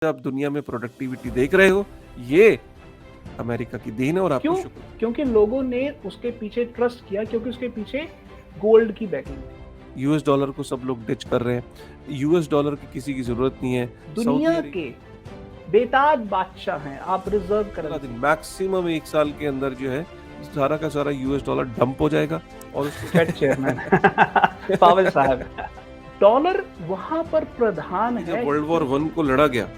आप दुनिया में प्रोडक्टिविटी देख रहे हो, ये अमेरिका की देन है और आपको क्यों? शुक्र। क्योंकि लोगों ने उसके पीछे ट्रस्ट किया, क्योंकि उसके पीछे गोल्ड की बैकिंग थी। यूएस डॉलर को सब लोग डिच कर रहे हैं। यूएस डॉलर की किसी की जरूरत नहीं है। सऊदी दुनिया के बेताज बादशाह हैं, आप रिजर्व दिन करेंसी मैक्सिमम 1 साल के अंदर जो है सारा का सारा यूएस डॉलर डंप हो जाएगा और उसको फेड चेयरमैन पावेल साहब, डॉलर वहां पर प्रधान जब है वर्ल्ड वॉर 1 को लड़ा गया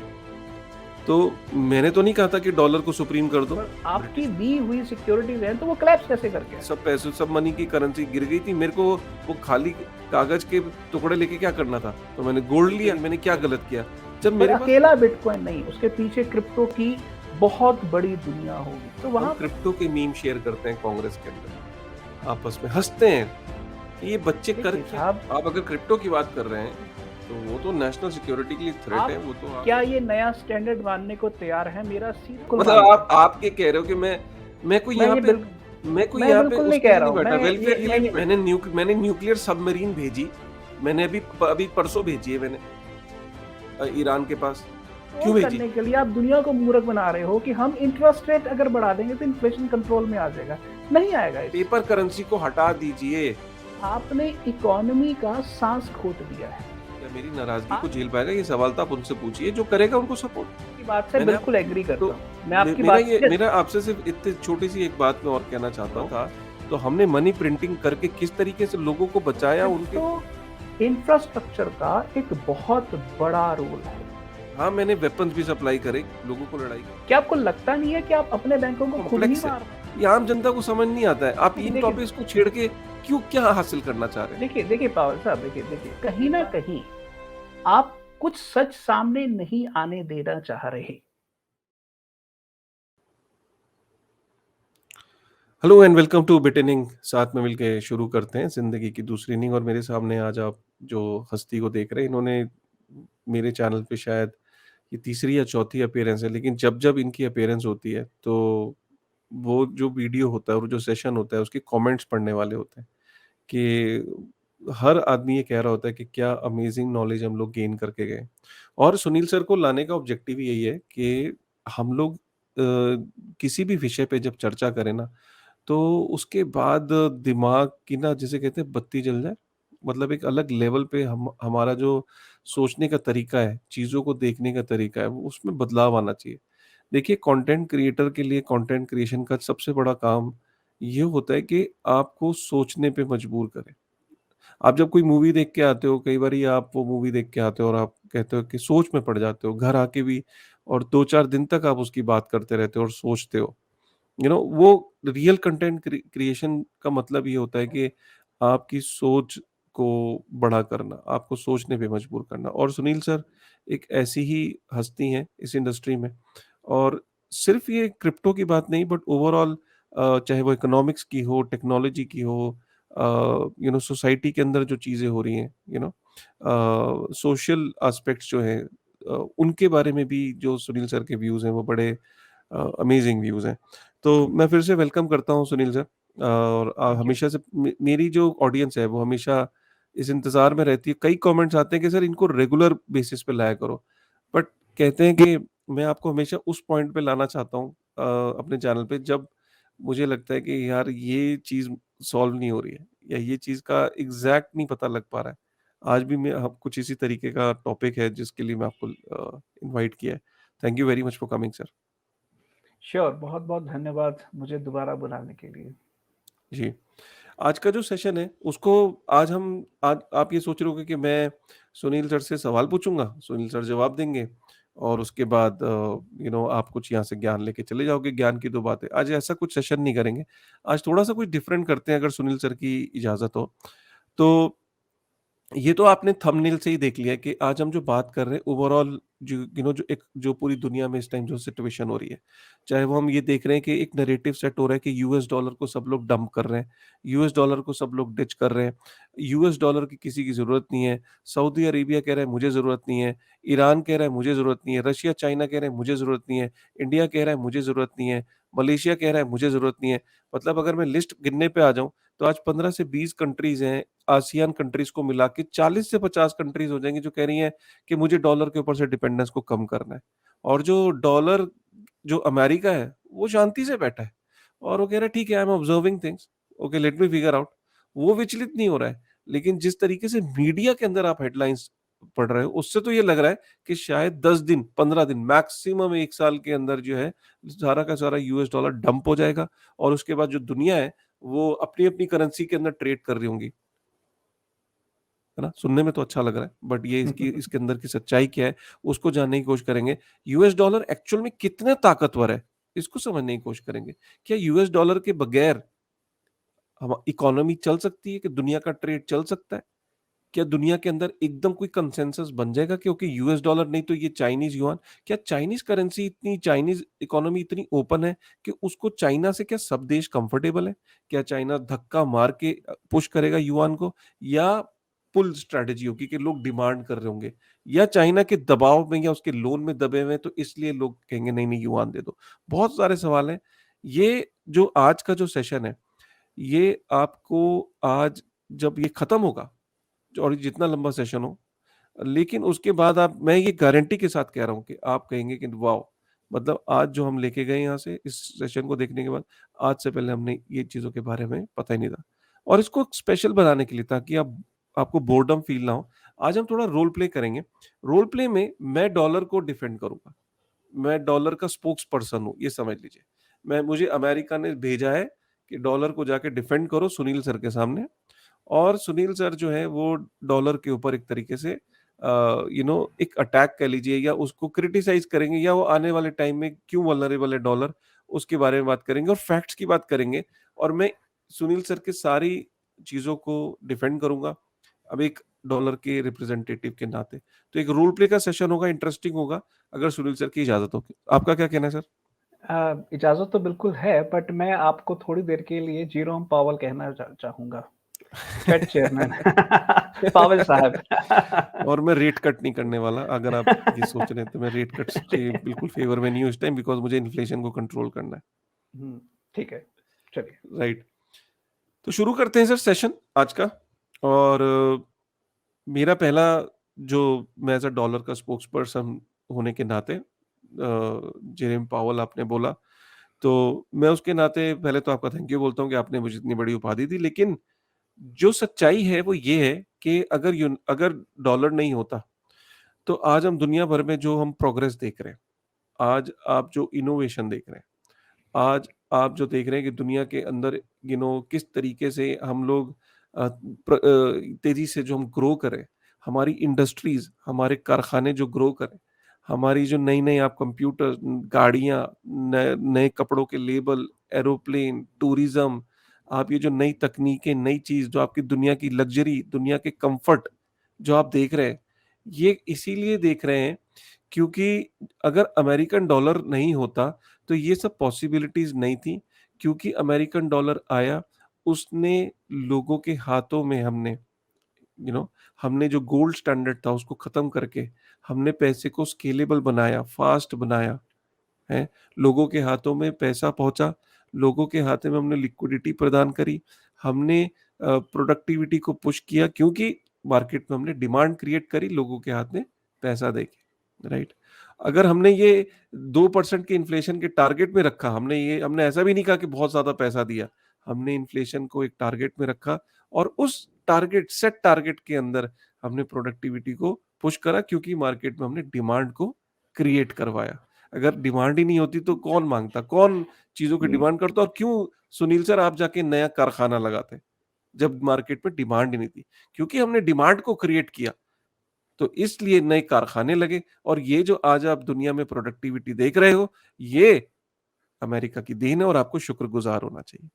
तो मैंने तो नहीं कहा था कि डॉलर को सुप्रीम कर दो। पर आपकी ब्रिटिश दी हुई सिक्योरिटीज हैं, तो वो क्लैप्स कैसे कर गया? सब पैसे सब मनी की करेंसी गिर गई थी। मेरे को वो खाली कागज के टुकड़े लेके क्या करना था, तो मैंने गोल्ड लिया। मैंने क्या गलत किया जब पर मेरे पास। अकेला बिटकॉइन नहीं, उसके पीछे क्रिप्टो की बहुत बड़ी दुनिया होगी। तो हम वहां क्रिप्टो के मीम शेयर करते हैं कांग्रेस के अंदर, आपस में हंसते हैं कि ये बच्चे कर देखिए क्या। साहब, आप अगर क्रिप्टो की बात कर रहे हैं तो वो तो नेशनल सिक्योरिटी के लिए थ्रेट है। आप वो तो क्या ये नया स्टैंडर्ड मानने को तैयार हैं? मेरा सीधा मतलब मानना आप है। आपके कह रहे हो कि मैं कोई मैं यहाँ ये पे बिल्कुल मैं कोई मैं यहाँ पे बिल्कुल नहीं उसके कह लिए रहा नहीं हूँ। बैठा, वेलफेयर के लिए नहीं। मैंने न्यूक्लियर सबमरीन भेजी। मैंने अभी अभी परसों भेजी है मैंने ईरान के पास। क्यों कंट्रोल भेजी? करने के लिए आप दुनिया को मूर्ख बना रहे हो कि हम इंटरेस्ट रेट अगर बढ़ा देंगे तो इन्फ्लेशन कंट्रोल में आ जाएगा। नहीं आएगा इससे। पेपर करेंसी को हटा दीजिए। आपने इकोनॉमी का सांस खोट दिया है। क्या मेरी नाराजगी को आप झेल पाएगा? ये सवाल तो आप उनसे पूछिए जो करेगा उनको सपोर्ट। की बात से मैंने आप बिल्कुल एग्री तो करता हूँ। मैं आपकी बात से मेरा आपसे सिर्फ इतनी छोटी सी एक बात मैं और कहना चाहता हूँ था। तो हमने मनी प्रिंटिंग करके किस तरीके से लोगों को बचाया उनके। क्रिप्टो इंफ्रास्ट्रक्चर का एक बहुत बड़ा रोल है। हाँ, मैंने वेपन्स भी सप्लाई करे लोगों को लड़ाई की। क्या आपको लगता नहीं है कि आप अपने बैंकों को खुद ही कॉम्प्लेक्स है। मार रहे हैं? ये आम जनता को समझ नहीं आता है। आप इन देखिए टॉपिक्स को छेड़ के क्यों क्या हासिल करना चाह रहे हैं? देखिए देखिए पावल साहब, देखिए कहीं ना कहीं आप कुछ सच सामने नहीं आने देना चाह रहे। Hello and welcome two bit inning. साथ में मिलके शुरू करते हैं जिंदगी की दूसरी इनिंग। और मेरे सामने आज आप जो हस्ती को देख रहे हैं, इन्होंने मेरे चैनल पे शायद ये तीसरी या चौथी अपीयरेंस है, लेकिन जब जब इनकी अपीयरेंस होती है तो वो जो वीडियो होता है और जो सेशन होता है उसके कमेंट्स पढ़ने वाले होते हैं कि हर आदमी ये कह रहा होता है कि क्या अमेजिंग नॉलेज हम लोग गेन करके गए। और सुनील सर को लाने का ऑब्जेक्टिव यही है कि हम लोग किसी भी विषय पे जब चर्चा करें ना, तो उसके बाद दिमाग की ना जिसे कहते हैं बत्ती जल जाए। मतलब एक अलग लेवल पे हम हमारा जो सोचने का तरीका है, चीज़ों को देखने का तरीका है, वो उसमें बदलाव आना चाहिए। देखिए, कंटेंट क्रिएटर के लिए कंटेंट क्रिएशन का सबसे बड़ा काम ये होता है कि आपको सोचने पे मजबूर करे। आप जब कोई मूवी देख के आते हो, कई बारी आप वो मूवी देख के आते हो और आप कहते हो कि सोच में पड़ जाते हो, घर आके भी और 2-4 दिन तक आप उसकी बात करते रहते हो और सोचते हो। वो रियल कंटेंट क्रिएशन का मतलब ये होता है कि आपकी सोच को बड़ा करना, आपको सोचने पे मजबूर करना। और सुनील सर एक ऐसी ही हस्ती हैं इस इंडस्ट्री में। और सिर्फ ये क्रिप्टो की बात नहीं, बट ओवरऑल चाहे वो इकोनॉमिक्स की हो, टेक्नोलॉजी की हो, सोसाइटी के अंदर जो चीज़ें हो रही हैं, सोशल एस्पेक्ट्स जो हैं, उनके बारे में भी जो सुनील सर के व्यूज़ हैं वो बड़े अमेजिंग व्यूज़ हैं। तो मैं फिर से वेलकम करता हूँ सुनील सर। और थैंक यू। हमेशा से मेरी जो ऑडियंस है वो हमेशा इस इंतज़ार में रहती है। कई कमेंट्स आते हैं कि सर इनको रेगुलर बेसिस पे लाया करो। बट कहते हैं कि मैं आपको हमेशा उस पॉइंट पे लाना चाहता हूँ अपने चैनल पे जब मुझे लगता है कि यार ये चीज़ सॉल्व नहीं हो रही है या ये चीज़ का एग्ज़ैक्ट नहीं पता लग पा रहा है। आज भी मैं कुछ इसी तरीके का टॉपिक है जिसके लिए मैं आपको इनवाइट किया है। Thank you very much for coming sir. Sure, बहुत बहुत धन्यवाद मुझे दोबारा बुलाने के लिए। जी। आज का जो सेशन है उसको आज आप ये सोच रहे होंगे कि मैं सुनील सर से सवाल पूछूँगा, सुनील सर जवाब देंगे और उसके बाद आप कुछ यहाँ से ज्ञान लेके चले जाओगे, ज्ञान की 2 बातें। आज ऐसा कुछ सेशन नहीं करेंगे। आज थोड़ा-सा कुछ डिफरेंट करते हैं अगर सुनील सर की इजाज़त हो। तो ये तो आपने थंबनेल से ही देख लिया कि आज हम जो बात कर रहे हैं ओवरऑल जो पूरी दुनिया में इस टाइम जो सिचुएशन हो रही है। चाहे वो हम ये देख रहे हैं कि एक नैरेटिव सेट हो रहा है कि यूएस डॉलर को सब लोग डंप कर रहे हैं, यूएस डॉलर को सब लोग डिच कर रहे हैं, यूएस डॉलर की किसी की ज़रूरत नहीं है, सऊदी अरेबिया कह रहा है मुझे ज़रूरत नहीं है, ईरान कह रहा है मुझे ज़रूरत नहीं है, रशिया, चाइना कह रहे हैं मुझे ज़रूरत नहीं है, इंडिया कह रहा है मुझे ज़रूरत नहीं है, मलेशिया कह रहा है मुझे ज़रूरत नहीं है। मतलब अगर मैं लिस्ट गिनने पे आ जाऊँ, तो आज 15 से 20 कंट्रीज़ हैं आसियान कंट्रीज को मिला के 40 से 50 कंट्रीज हो जाएंगी जो कह रही हैं कि मुझे डॉलर के ऊपर से डिपेंडेंस को कम करना है। और जो डॉलर, जो अमेरिका है, वो शांति से बैठा है और वो कह रहा है ठीक है, I am observing things, okay let me figure out. वो विचलित नहीं हो रहा है। लेकिन जिस तरीके से मीडिया के अंदर आप हेडलाइंस पढ़ रहे हो, उससे तो ये लग रहा है कि शायद 10 दिन, 15 दिन, मैक्सिमम 1 साल के अंदर जो है, सारा का सारा यूएस डॉलर डंप हो जाएगा और उसके बाद जो दुनिया है, वो अपनी-अपनी करेंसी के अंदर ट्रेड कर रही होंगी। है ना? सुनने में तो अच्छा लग रहा है, बट ये इसकी इसके अंदर की सच्चाई क्या है, उसको जानने की कोशिश करेंगे। यूएस डॉलर एक्चुअल में कितना ताकतवर है, इसको समझने की कोशिश करेंगे। क्या यूएस डॉलर के बगैर हम इकोनॉमी चल सकती है? कि दुनिया का ट्रेड चल सकता है? क्या दुनिया के अंदर एकदम कोई कंसेंसस बन जाएगा क्योंकि यूएस डॉलर नहीं तो ये चाइनीज युआन? क्या चाइनीज करेंसी इतनी, चाइनीज इकोनॉमी इतनी ओपन है कि उसको चाइना से क्या सब देश कंफर्टेबल है? क्या चाइना धक्का मार के पुश करेगा युआन को, या पुल स्ट्रैटेजी होगी कि लोग डिमांड कर रहे होंगे, या चाइना के दबाव में या उसके लोन में दबे हुए हैं तो इसलिए लोग कहेंगे नहीं नहीं युआन दे दो। बहुत सारे सवाल हैं। ये जो आज का जो सेशन है, ये आपको आज जब ये खत्म होगा, और जितना लंबा सेशन हो, लेकिन उसके बाद आप, मैं ये गारंटी के साथ कह रहा हूँ कि आप कहेंगे कि वाओ! मतलब आज जो हम लेके गए यहाँ से इस सेशन को देखने के बाद, आज से पहले हमने ये चीज़ों के बारे में पता ही नहीं था। और इसको स्पेशल बनाने के लिए, ताकि आप आपको बोरडम फ़ील ना हो, आज हम थोड़ा रोल प्ले करेंगे। रोल प्ले में मैं डॉलर को डिफेंड करूँगा। मैं डॉलर का स्पोक्स पर्सन हूँ, ये समझ लीजिए। मुझे अमेरिका ने भेजा है कि डॉलर को जाके डिफेंड करो सुनील सर के सामने। और सुनील सर जो है वो डॉलर के ऊपर एक तरीके से एक अटैक कह लीजिए, या उसको क्रिटिसाइज करेंगे, या वो आने वाले टाइम में क्यों वल्नरेबल है डॉलर, उसके बारे में बात करेंगे और फैक्ट्स की बात करेंगे। और मैं सुनील सर की सारी चीज़ों को डिफेंड करूँगा, अब एक डॉलर के रिप्रेजेंटेटिव के नाते। तो एक रोल प्ले का सेशन होगा, इंटरेस्टिंग होगा, अगर सुनील सर की इजाज़त हो। आपका क्या कहना है सर? इजाज़त तो बिल्कुल है, बट मैं आपको थोड़ी देर के लिए जेरोम पावेल कहना चाहूँगा। फेड चेयरमैन पावेल साहब। और मैं रेट कट नहीं करने वाला, अगर आप ये सोच रहे हैं तो मैं रेट कट्स के ठीक बिल्कुल फेवर में नहीं हूँ इस टाइम, बिकॉज़ मुझे इन्फ्लेशन को कंट्रोल करना है। हुँ, ठीक है, चलिए। राइट। तो शुरू करते हैं सर सेशन आज का। और मेरा पहला जो, मैं एज़ अ डॉलर का स्पोक्स पर्सन होने के नाते, जेरेमी पावेल आपने बोला, तो मैं उसके नाते पहले तो आपका थैंक यू बोलता हूँ कि आपने मुझे इतनी बड़ी उपाधि दी। लेकिन जो सच्चाई है वो ये है कि अगर डॉलर नहीं होता, तो आज हम दुनिया भर में जो हम प्रोग्रेस देख रहे हैं, आज आप जो इनोवेशन देख रहे हैं, आज आप जो देख रहे हैं कि दुनिया के अंदर किस तरीके से हम लोग तेज़ी से जो हम ग्रो करें, हमारी इंडस्ट्रीज़, हमारे कारखाने जो ग्रो करें, हमारी जो नई-नई आप कंप्यूटर, गाड़ियाँ, नए नए कपड़ों के लेबल, एरोप्लेन, टूरिज़्म, आप ये जो नई तकनीकें, नई चीज़ जो आपकी दुनिया की लग्ज़री, दुनिया के कम्फ़र्ट जो आप देख रहे हैं, ये इसीलिए देख रहे हैं क्योंकि अगर अमेरिकन डॉलर नहीं होता, तो ये सब पॉसिबिलिटीज़ नहीं थी। क्योंकि अमेरिकन डॉलर आया, उसने लोगों के हाथों में, यू नो हमने जो गोल्ड स्टैंडर्ड था उसको ख़त्म करके, हमने पैसे को स्केलेबल बनाया, फ़ास्ट बनाया, हैं? लोगों के हाथों में पैसा पहुँचा, लोगों के हाथ में हमने लिक्विडिटी प्रदान करी, हमने प्रोडक्टिविटी को पुश किया, क्योंकि मार्केट में हमने डिमांड क्रिएट करी लोगों के हाथ में पैसा देके, राइट? अगर हमने ये 2% के इन्फ्लेशन के टारगेट में रखा, हमने ऐसा भी नहीं कहा कि बहुत ज़्यादा पैसा दिया, हमने इन्फ्लेशन को एक टारगेट में रखा और उस सेट टारगेट के अंदर हमने प्रोडक्टिविटी को पुश करा, क्योंकि मार्केट में हमने डिमांड को क्रिएट करवाया। अगर डिमांड ही नहीं होती तो कौन माँगता? कौन चीज़ों की डिमांड करता? और क्यों सुनील सर आप जाके नया कारखाना लगाते, जब मार्केट में डिमांड ही नहीं थी? क्योंकि हमने डिमांड को क्रिएट किया, तो इसलिए नए कारखाने लगे। और ये जो आज आप दुनिया में प्रोडक्टिविटी देख रहे हो, ये अमेरिका की देन है और आपको शुक्रगुज़ार होना चाहिए।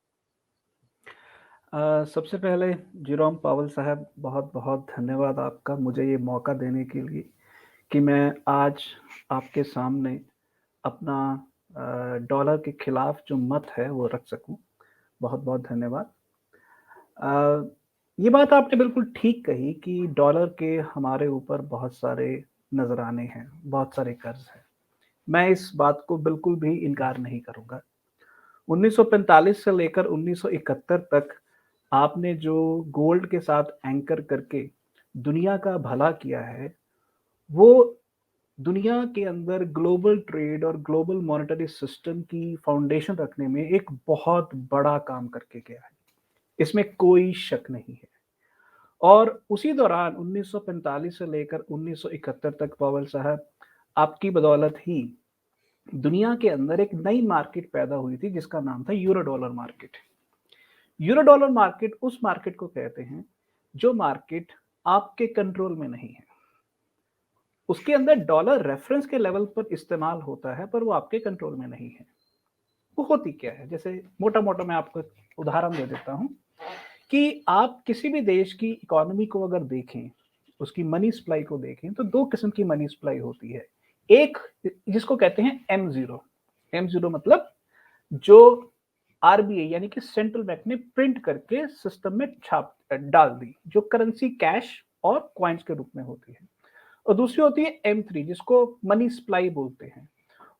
सबसे पहले जेरोम पावेल साहब, बहुत-बहुत धन्यवाद आपका मुझे ये मौका देने के लिए कि मैं आज आपके सामने अपना डॉलर के खिलाफ जो मत है वो रख सकूँ। बहुत-बहुत धन्यवाद। अ, ये बात आपने बिल्कुल ठीक कही कि डॉलर के हमारे ऊपर बहुत सारे नज़राने हैं, बहुत सारे कर्ज़ हैं। मैं इस बात को बिल्कुल भी इनकार नहीं करूँगा। 1945 से लेकर 1971 तक आपने जो गोल्ड के साथ एंकर करके दुनिया का भला किया है, वो दुनिया के अंदर ग्लोबल ट्रेड और ग्लोबल मॉनेटरी सिस्टम की फाउंडेशन रखने में एक बहुत बड़ा काम करके गया है। इसमें कोई शक नहीं है। और उसी दौरान 1945 से लेकर 1971 तक पॉवेल साहब, आपकी बदौलत ही दुनिया के अंदर एक नई मार्केट पैदा हुई थी जिसका नाम था euro dollar market. Euro dollar market उस मार्केट को कहते हैं जो मार्केट आपके कंट्रोल में नहीं है। उसके अंदर डॉलर रेफरेंस के लेवल पर इस्तेमाल होता है, पर वो आपके कंट्रोल में नहीं है। वो होती क्या है, जैसे मोटा मोटा मैं आपको उदाहरण दे देता हूँ कि आप किसी भी देश की इकोनॉमी को अगर देखें, उसकी मनी सप्लाई को देखें, तो दो किस्म की मनी सप्लाई होती है। एक जिसको कहते हैं M0। M0 मतलब जो आरबीआई यानी कि सेंट्रल बैंक ने प्रिंट करके सिस्टम में छाप डाल दी, जो करेंसी कैश और क्वाइंस के रूप में होती है। और दूसरी होती है M3 जिसको मनी सप्लाई बोलते हैं।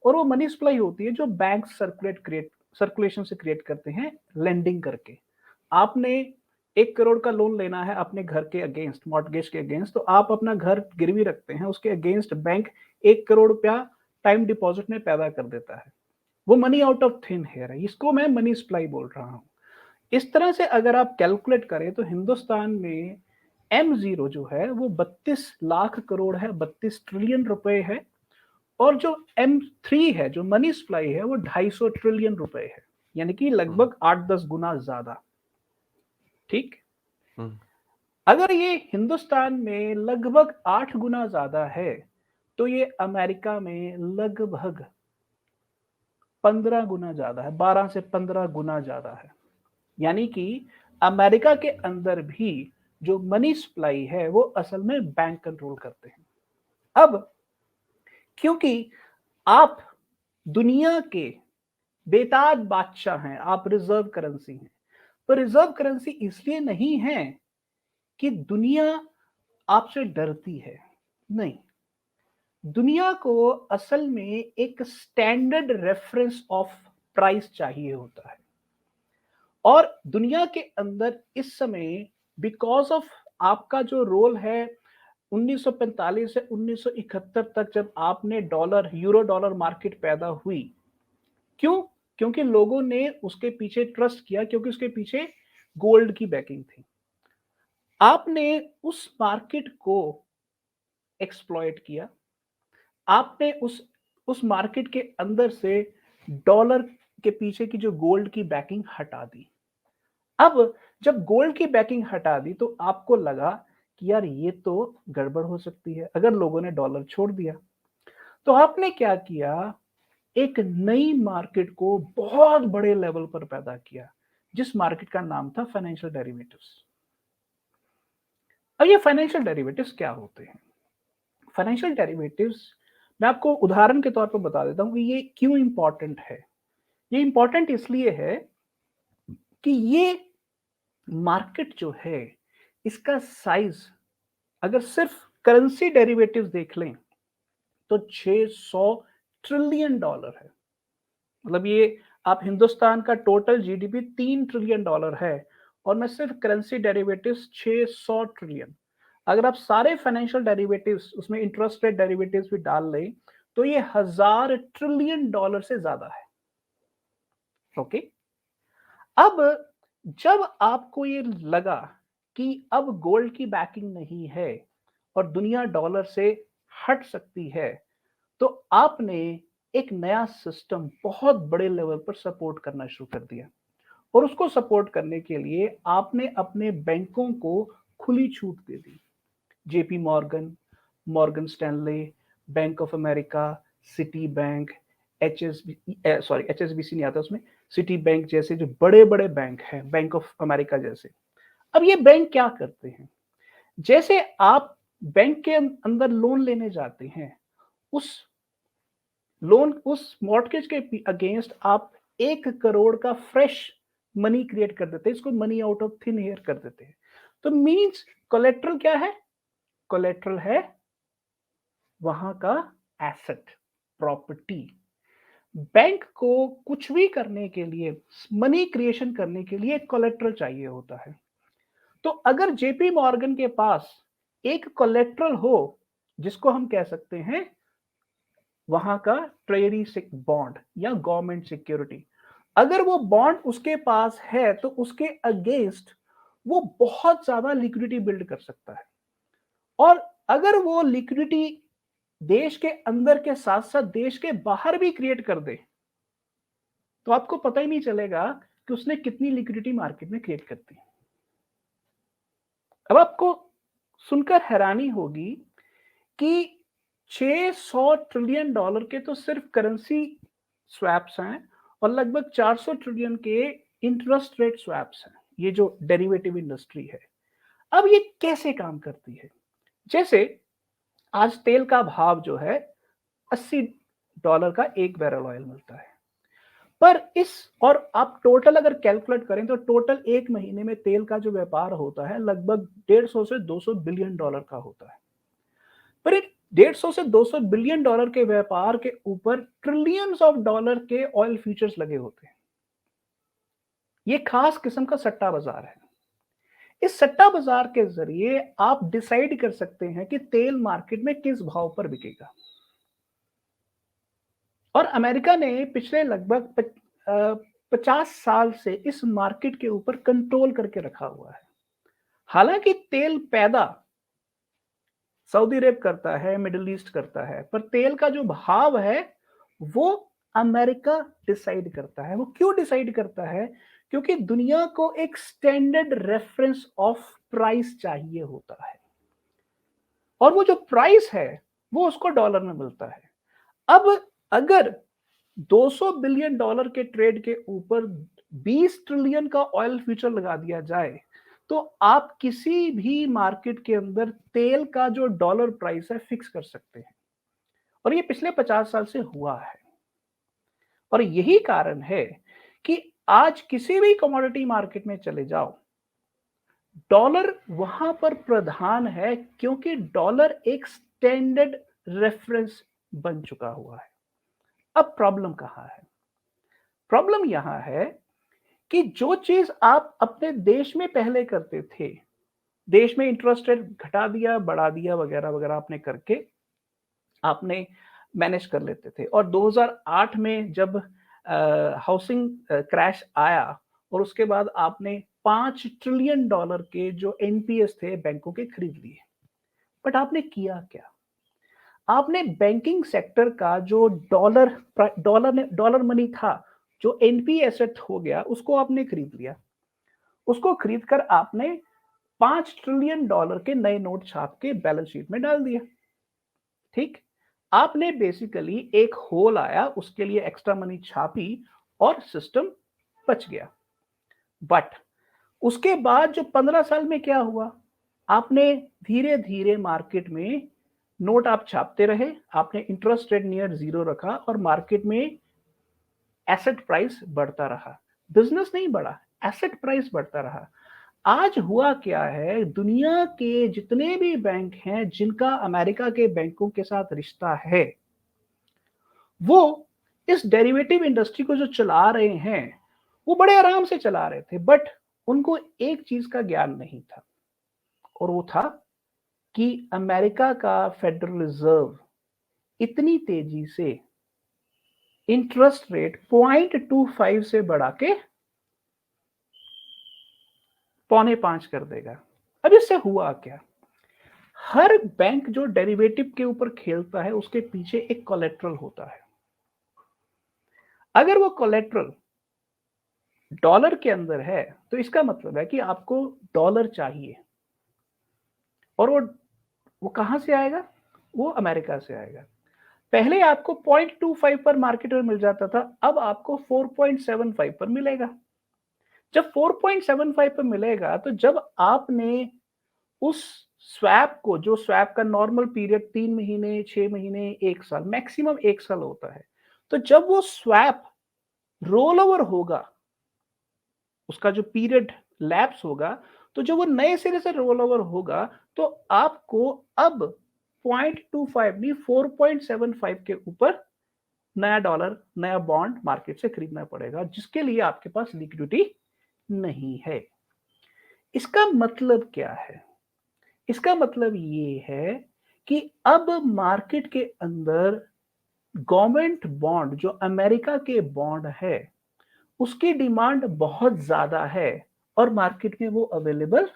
और वो मनी सप्लाई होती है जो बैंक सर्कुलेशन से क्रिएट करते हैं लेंडिंग करके। आपने 1 करोड़ का लोन लेना है अपने घर के अगेंस्ट, मॉर्टगेज के अगेंस्ट, तो आप अपना घर गिरवी रखते हैं, उसके अगेंस्ट बैंक 1 करोड़ रुपया टाइम डिपॉजिट में पैदा कर देता है। वो money out of thin air है, इसको मैं मनी सप्लाई बोल रहा हूँ। इस तरह से अगर आप कैलकुलेट करें तो हिंदुस्तान में M0 जो है वो 32 लाख करोड़ है, 32 ट्रिलियन रुपए है। और जो M3 है, जो मनी सप्लाई है, वो 250 ट्रिलियन रुपए है, यानी कि हुँ, लगभग 8-10 गुना ज्यादा। ठीक। हुँ, अगर ये हिंदुस्तान में लगभग 8 गुना ज्यादा है, तो ये अमेरिका में लगभग 15 गुना ज्यादा है, 12 से 15 गुना ज्यादा है। यानी कि अमेरिका के अंदर भी जो मनी सप्लाई है वो असल में बैंक कंट्रोल करते हैं। अब क्योंकि आप दुनिया के बेताज बादशाह हैं, आप रिजर्व करेंसी हैं। तो रिजर्व करेंसी इसलिए नहीं है कि दुनिया आपसे डरती है, नहीं। दुनिया को असल में एक स्टैंडर्ड रेफरेंस ऑफ प्राइस चाहिए होता है। और दुनिया के अंदर इस समय बिकॉज ऑफ आपका जो रोल है 1945 से 1971 तक, जब आपने डॉलर यूरो डॉलर मार्केट पैदा हुई, क्यों? क्योंकि लोगों ने उसके पीछे ट्रस्ट किया, क्योंकि उसके पीछे गोल्ड की बैकिंग थी। आपने उस मार्केट को एक्सप्लॉइट किया। आपने उस मार्केट के अंदर से डॉलर के पीछे की जो गोल्ड की बैकिंग हटा दी। अब जब गोल्ड की बैकिंग हटा दी तो आपको लगा कि यार ये तो गड़बड़ हो सकती है अगर लोगों ने डॉलर छोड़ दिया। तो आपने क्या किया, एक नई मार्केट को बहुत बड़े लेवल पर पैदा किया, जिस मार्केट का नाम था फाइनेंशियल डेरिवेटिव्स। अब ये फाइनेंशियल डेरिवेटिव्स क्या होते हैं? फाइनेंशियल डेरिवेटिव्स, मैं आपको उदाहरण के तौर पर बता देता हूं कि ये क्यों इंपॉर्टेंट है। ये इंपॉर्टेंट इसलिए है कि ये मार्केट जो है, इसका साइज अगर सिर्फ करेंसी डेरिवेटिव्स देख लें तो 600 ट्रिलियन डॉलर है। मतलब ये आप हिंदुस्तान का टोटल जीडीपी 3 ट्रिलियन डॉलर है, और मैं सिर्फ करेंसी डेरिवेटिव्स 600 ट्रिलियन। अगर आप सारे फाइनेंशियल डेरिवेटिव्स उसमें इंटरेस्ट रेट डेरिवेटिव्स भी डाल लें तो ये 1000 ट्रिलियन डॉलर से ज्यादा है। ओके। अब जब आपको ये लगा कि अब गोल्ड की बैकिंग नहीं है और दुनिया डॉलर से हट सकती है, तो आपने एक नया सिस्टम बहुत बड़े लेवल पर सपोर्ट करना शुरू कर दिया। और उसको सपोर्ट करने के लिए आपने अपने बैंकों को खुली छूट दे दी। JP Morgan, Morgan Stanley, Bank of America, Citibank, H S B C नहीं आता उसमें, सिटी बैंक जैसे जो बड़े बड़े बैंक हैं, बैंक ऑफ अमेरिका जैसे। अब ये बैंक क्या करते हैं, जैसे आप बैंक के अंदर लोन लेने जाते हैं, उस उस मॉर्टगेज के अगेंस्ट आप 1 करोड़ का फ्रेश मनी क्रिएट कर देते हैं, इसको money out of thin air कर देते हैं। तो मींस कोलेट्रल क्या है? कोलेट्रल है वहां का एसेट, प्रॉपर्टी। बैंक को कुछ भी करने के लिए, मनी क्रिएशन करने के लिए एक कोलेटरल चाहिए होता है। तो अगर जेपी मॉर्गन के पास एक कोलेटरल हो, जिसको हम कह सकते हैं वहां का ट्रेजरी बॉन्ड या गवर्नमेंट सिक्योरिटी, अगर वो बॉन्ड उसके पास है तो उसके अगेंस्ट वो बहुत ज्यादा लिक्विडिटी बिल्ड कर सकता है। और अगर वो लिक्विडिटी देश के अंदर के साथ साथ देश के बाहर भी क्रिएट कर दे, तो आपको पता ही नहीं चलेगा कि उसने कितनी लिक्विडिटी मार्केट में क्रिएट कर दी। अब आपको सुनकर हैरानी होगी कि 600 ट्रिलियन डॉलर के तो सिर्फ करेंसी स्वैप्स हैं और लगभग 400 ट्रिलियन के इंटरेस्ट रेट स्वैप्स हैं, ये जो डेरिवेटिव इंडस्ट्री है। अब ये कैसे काम करती है? जैसे आज तेल का भाव जो है $80 का एक बैरल ऑयल मिलता है, पर इस और आप टोटल अगर कैलकुलेट करें तो टोटल एक महीने में तेल का जो व्यापार होता है लगभग 150 से 200 बिलियन डॉलर का होता है। पर 150 से 200 बिलियन डॉलर के व्यापार के ऊपर ट्रिलियंस ऑफ डॉलर के ऑयल फ्यूचर्स लगे होते हैं। ये खास किस्म का सट्टा बाजार है। इस सट्टा बाजार के जरिए आप डिसाइड कर सकते हैं कि तेल मार्केट में किस भाव पर बिकेगा। और अमेरिका ने पिछले लगभग 50 साल से इस मार्केट के ऊपर कंट्रोल करके रखा हुआ है। हालांकि तेल पैदा सऊदी अरब करता है, मिडिल ईस्ट करता है, पर तेल का जो भाव है वो अमेरिका डिसाइड करता है। वो क्यों डिसाइड करता है? क्योंकि दुनिया को एक स्टैंडर्ड रेफरेंस ऑफ प्राइस चाहिए होता है, और वो जो प्राइस है वो उसको डॉलर में मिलता है। अब अगर 200 बिलियन डॉलर के ट्रेड के ऊपर 20 ट्रिलियन का ऑयल फ्यूचर लगा दिया जाए, तो आप किसी भी मार्केट के अंदर तेल का जो डॉलर प्राइस है फिक्स कर सकते हैं। और ये पिछले 50 साल से हुआ है। और यही कारण है कि आज किसी भी कमोडिटी मार्केट में चले जाओ, डॉलर वहां पर प्रधान है, क्योंकि डॉलर एक स्टैंडर्ड रेफरेंस बन चुका हुआ है। अब प्रॉब्लम कहां है? प्रॉब्लम यहां है कि जो चीज आप अपने देश में पहले करते थे, देश में इंटरेस्ट रेट घटा दिया, बढ़ा दिया, वगैरह वगैरह आपने करके आपने मैनेज कर लेते थे। और 2008 में जब हाउसिंग क्रैश आया और उसके बाद आपने 5 ट्रिलियन डॉलर के जो एनपीएस थे बैंकों के खरीद लिए। बट आपने किया क्या? आपने बैंकिंग सेक्टर का जो डॉलर मनी था, जो एनपी एसेट हो गया, उसको आपने खरीद लिया। उसको खरीद कर आपने 5 ट्रिलियन डॉलर के नए नोट छाप के बैलेंस शीट में डाल दिए। ठीक, आपने बेसिकली एक होल आया, उसके लिए एक्स्ट्रा मनी छापी और सिस्टम बच गया। बट उसके बाद जो 15 साल में क्या हुआ? आपने धीरे धीरे मार्केट में नोट आप छापते रहे, आपने इंटरेस्ट रेट नियर जीरो रखा और मार्केट में एसेट प्राइस बढ़ता रहा। बिजनेस नहीं बढ़ा, एसेट प्राइस बढ़ता रहा। आज हुआ क्या है? दुनिया के जितने भी बैंक हैं जिनका अमेरिका के बैंकों के साथ रिश्ता है, वो इस डेरिवेटिव इंडस्ट्री को जो चला रहे हैं वो बड़े आराम से चला रहे थे। बट उनको एक चीज का ज्ञान नहीं था, और वो था कि अमेरिका का फेडरल रिजर्व इतनी तेजी से इंटरेस्ट रेट 0.25 से बढ़ा के 4.25 कर देगा। अब इससे हुआ क्या? हर बैंक जो डेरिवेटिव के ऊपर खेलता है उसके पीछे एक कोलेट्रल होता है। अगर वो कोलेट्रल डॉलर के अंदर है तो इसका मतलब है कि आपको डॉलर चाहिए, और वो कहां से आएगा? वो अमेरिका से आएगा। पहले आपको 0.25 पर मार्केट में मिल जाता था, अब आपको 4.75 पर मिलेगा। जब 4.75 पर मिलेगा तो जब आपने उस स्वैप को, जो स्वैप का नॉर्मल पीरियड 3 महीने, 6 महीने, 1 साल, मैक्सिमम 1 साल होता है, तो जब वो स्वैप रोल ओवर होगा, उसका जो पीरियड लैप्स होगा, तो जब वो नए सिरे से रोल ओवर होगा तो आपको अब 0.25 नहीं 4.75 के ऊपर नया डॉलर, नया बॉन्ड मार्केट से खरीदना पड़ेगा, जिसके लिए आपके पास लिक्विडिटी नहीं है। इसका मतलब क्या है? इसका मतलब ये है कि अब मार्केट के अंदर गवर्नमेंट बॉन्ड, जो अमेरिका के बॉन्ड है, उसकी डिमांड बहुत ज़्यादा है और मार्केट में वो अवेलेबल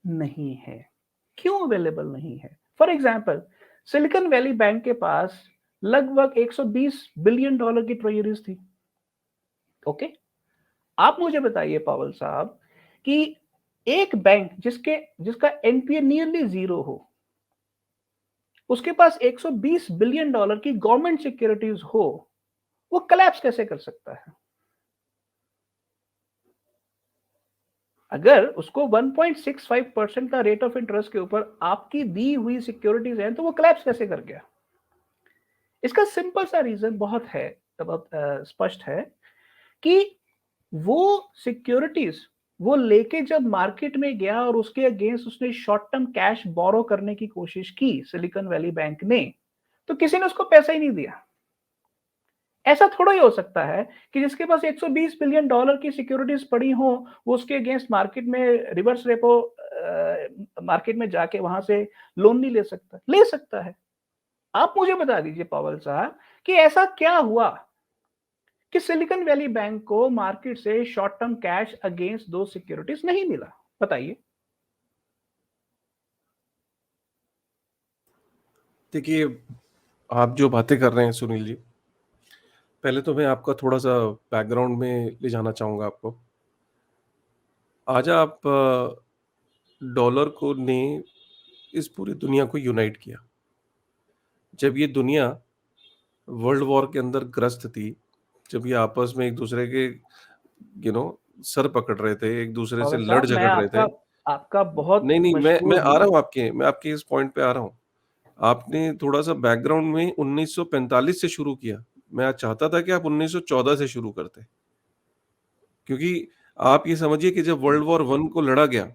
नहीं है। क्यों अवेलेबल नहीं है? For example, silicon valley bank के पास लगभग 120 बिलियन डॉलर की ट्रेजरीज थी। ओके, आप मुझे बताइए पावल साहब कि एक बैंक जिसका एनपीए नियरली जीरो हो, उसके पास 120 बिलियन डॉलर की गवर्नमेंट सिक्योरिटीज हो, वो कोलैप्स कैसे कर सकता है? अगर उसको 1.65% का रेट ऑफ इंटरेस्ट के ऊपर आपकी दी हुई सिक्योरिटीज हैं, तो वो कोलैप्स कैसे कर गया? इसका सिंपल सा रीजन बहुत है, बहुत स्पष्ट है कि वो सिक्योरिटीज वो लेके जब मार्केट में गया और उसके अगेंस्ट उसने शॉर्ट टर्म कैश बोरो करने की कोशिश की सिलिकॉन वैली बैंक ने, तो किसी ने उसको पैसा ही नहीं दिया। ऐसा थोड़ा ही हो सकता है कि जिसके पास 120 बिलियन डॉलर की सिक्योरिटीज पड़ी हो, वो उसके अगेंस्ट मार्केट में रिवर्स रेपो मार्केट में जाके वहां से लोन नहीं ले सकता। ले सकता है। आप मुझे बता दीजिए पावल साहब कि ऐसा क्या हुआ कि सिलिकॉन वैली बैंक को मार्केट से शॉर्ट टर्म कैश अगेंस्ट दो सिक्योरिटीज नहीं मिला? बताइए। देखिए, आप जो बातें कर रहे हैं सुनील जी, पहले तो मैं आपका थोड़ा-सा बैकग्राउंड में ले जाना चाहूँगा आपको। आज आप डॉलर को ने इस पूरी दुनिया को यूनाइट किया। जब ये दुनिया वर्ल्ड वॉर के अंदर ग्रस्त थी, जब ये आपस में एक-दूसरे के सर पकड़ रहे थे, एक-दूसरे से पावल साहब, मैं लड़-झगड़ रहे आपका थे। आपका बहुत नहीं, नहीं, मैं मशहूर आ हूं। रहा हूँ मैं आपके इस पॉइंट पे आ रहा हूँ। आपने थोड़ा-सा बैकग्राउंड में 1945 से शुरू किया। मैं चाहता था कि आप 1914 से शुरू करते। क्योंकि आप ये समझिए कि जब वर्ल्ड वॉर 1 को लड़ा गया,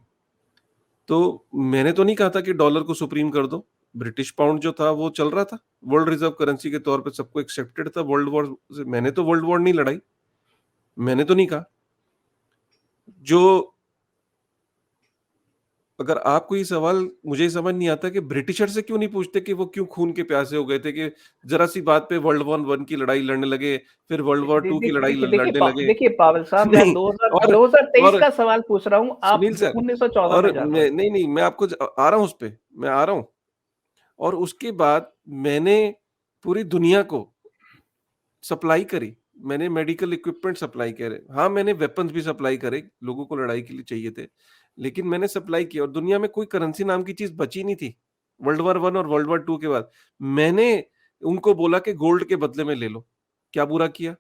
तो मैंने तो नहीं कहा था कि डॉलर को सुप्रीम कर दो। ब्रिटिश पाउंड जो था वो चल रहा था। वर्ल्ड रिज़र्व करेंसी के तौर पे सबको एक्सेप्टेड था वर्ल्ड वॉर से। मैंने तो वर्ल्ड वॉर नहीं लड़ाई। मैंने तो नहीं कहा। जो अगर आपको ये सवाल मुझे ये समझ नहीं आता कि ब्रिटिशर से क्यों नहीं पूछते कि वो क्यों खून के प्यासे हो गए थे कि ज़रा-सी बात पे वर्ल्ड वॉर 1 की लड़ाई लड़ने लगे, फिर वर्ल्ड वॉर 2 की लड़ाई देखिए देखिए लड़ने लगे। देखिए पावल साहब, मैं नहीं 2000 और 2023 और का सवाल पूछ रहा हूँ, आप सुनील सर 1914 और में जा रहे मैं हैं। नहीं, नहीं मैं आपको आ रहा हूँ उस पे, मैं आ रहा हूँ। और उसके बाद मैंने पूरी दुनिया को सप्लाई करी। मैंने मेडिकल इक्विपमेंट सप्लाई करे। हाँ, मैंने वेपन्स भी सप्लाई करे, लोगों को लड़ाई के लिए चाहिए थे। लेकिन मैंने सप्लाई किया और दुनिया में कोई करेंसी नाम की चीज़ बची नहीं थी। वर्ल्ड वॉर 1 और वर्ल्ड वॉर 2 के बाद। मैंने उनको बोला कि गोल्ड के बदले में ले लो। क्या बुरा किया?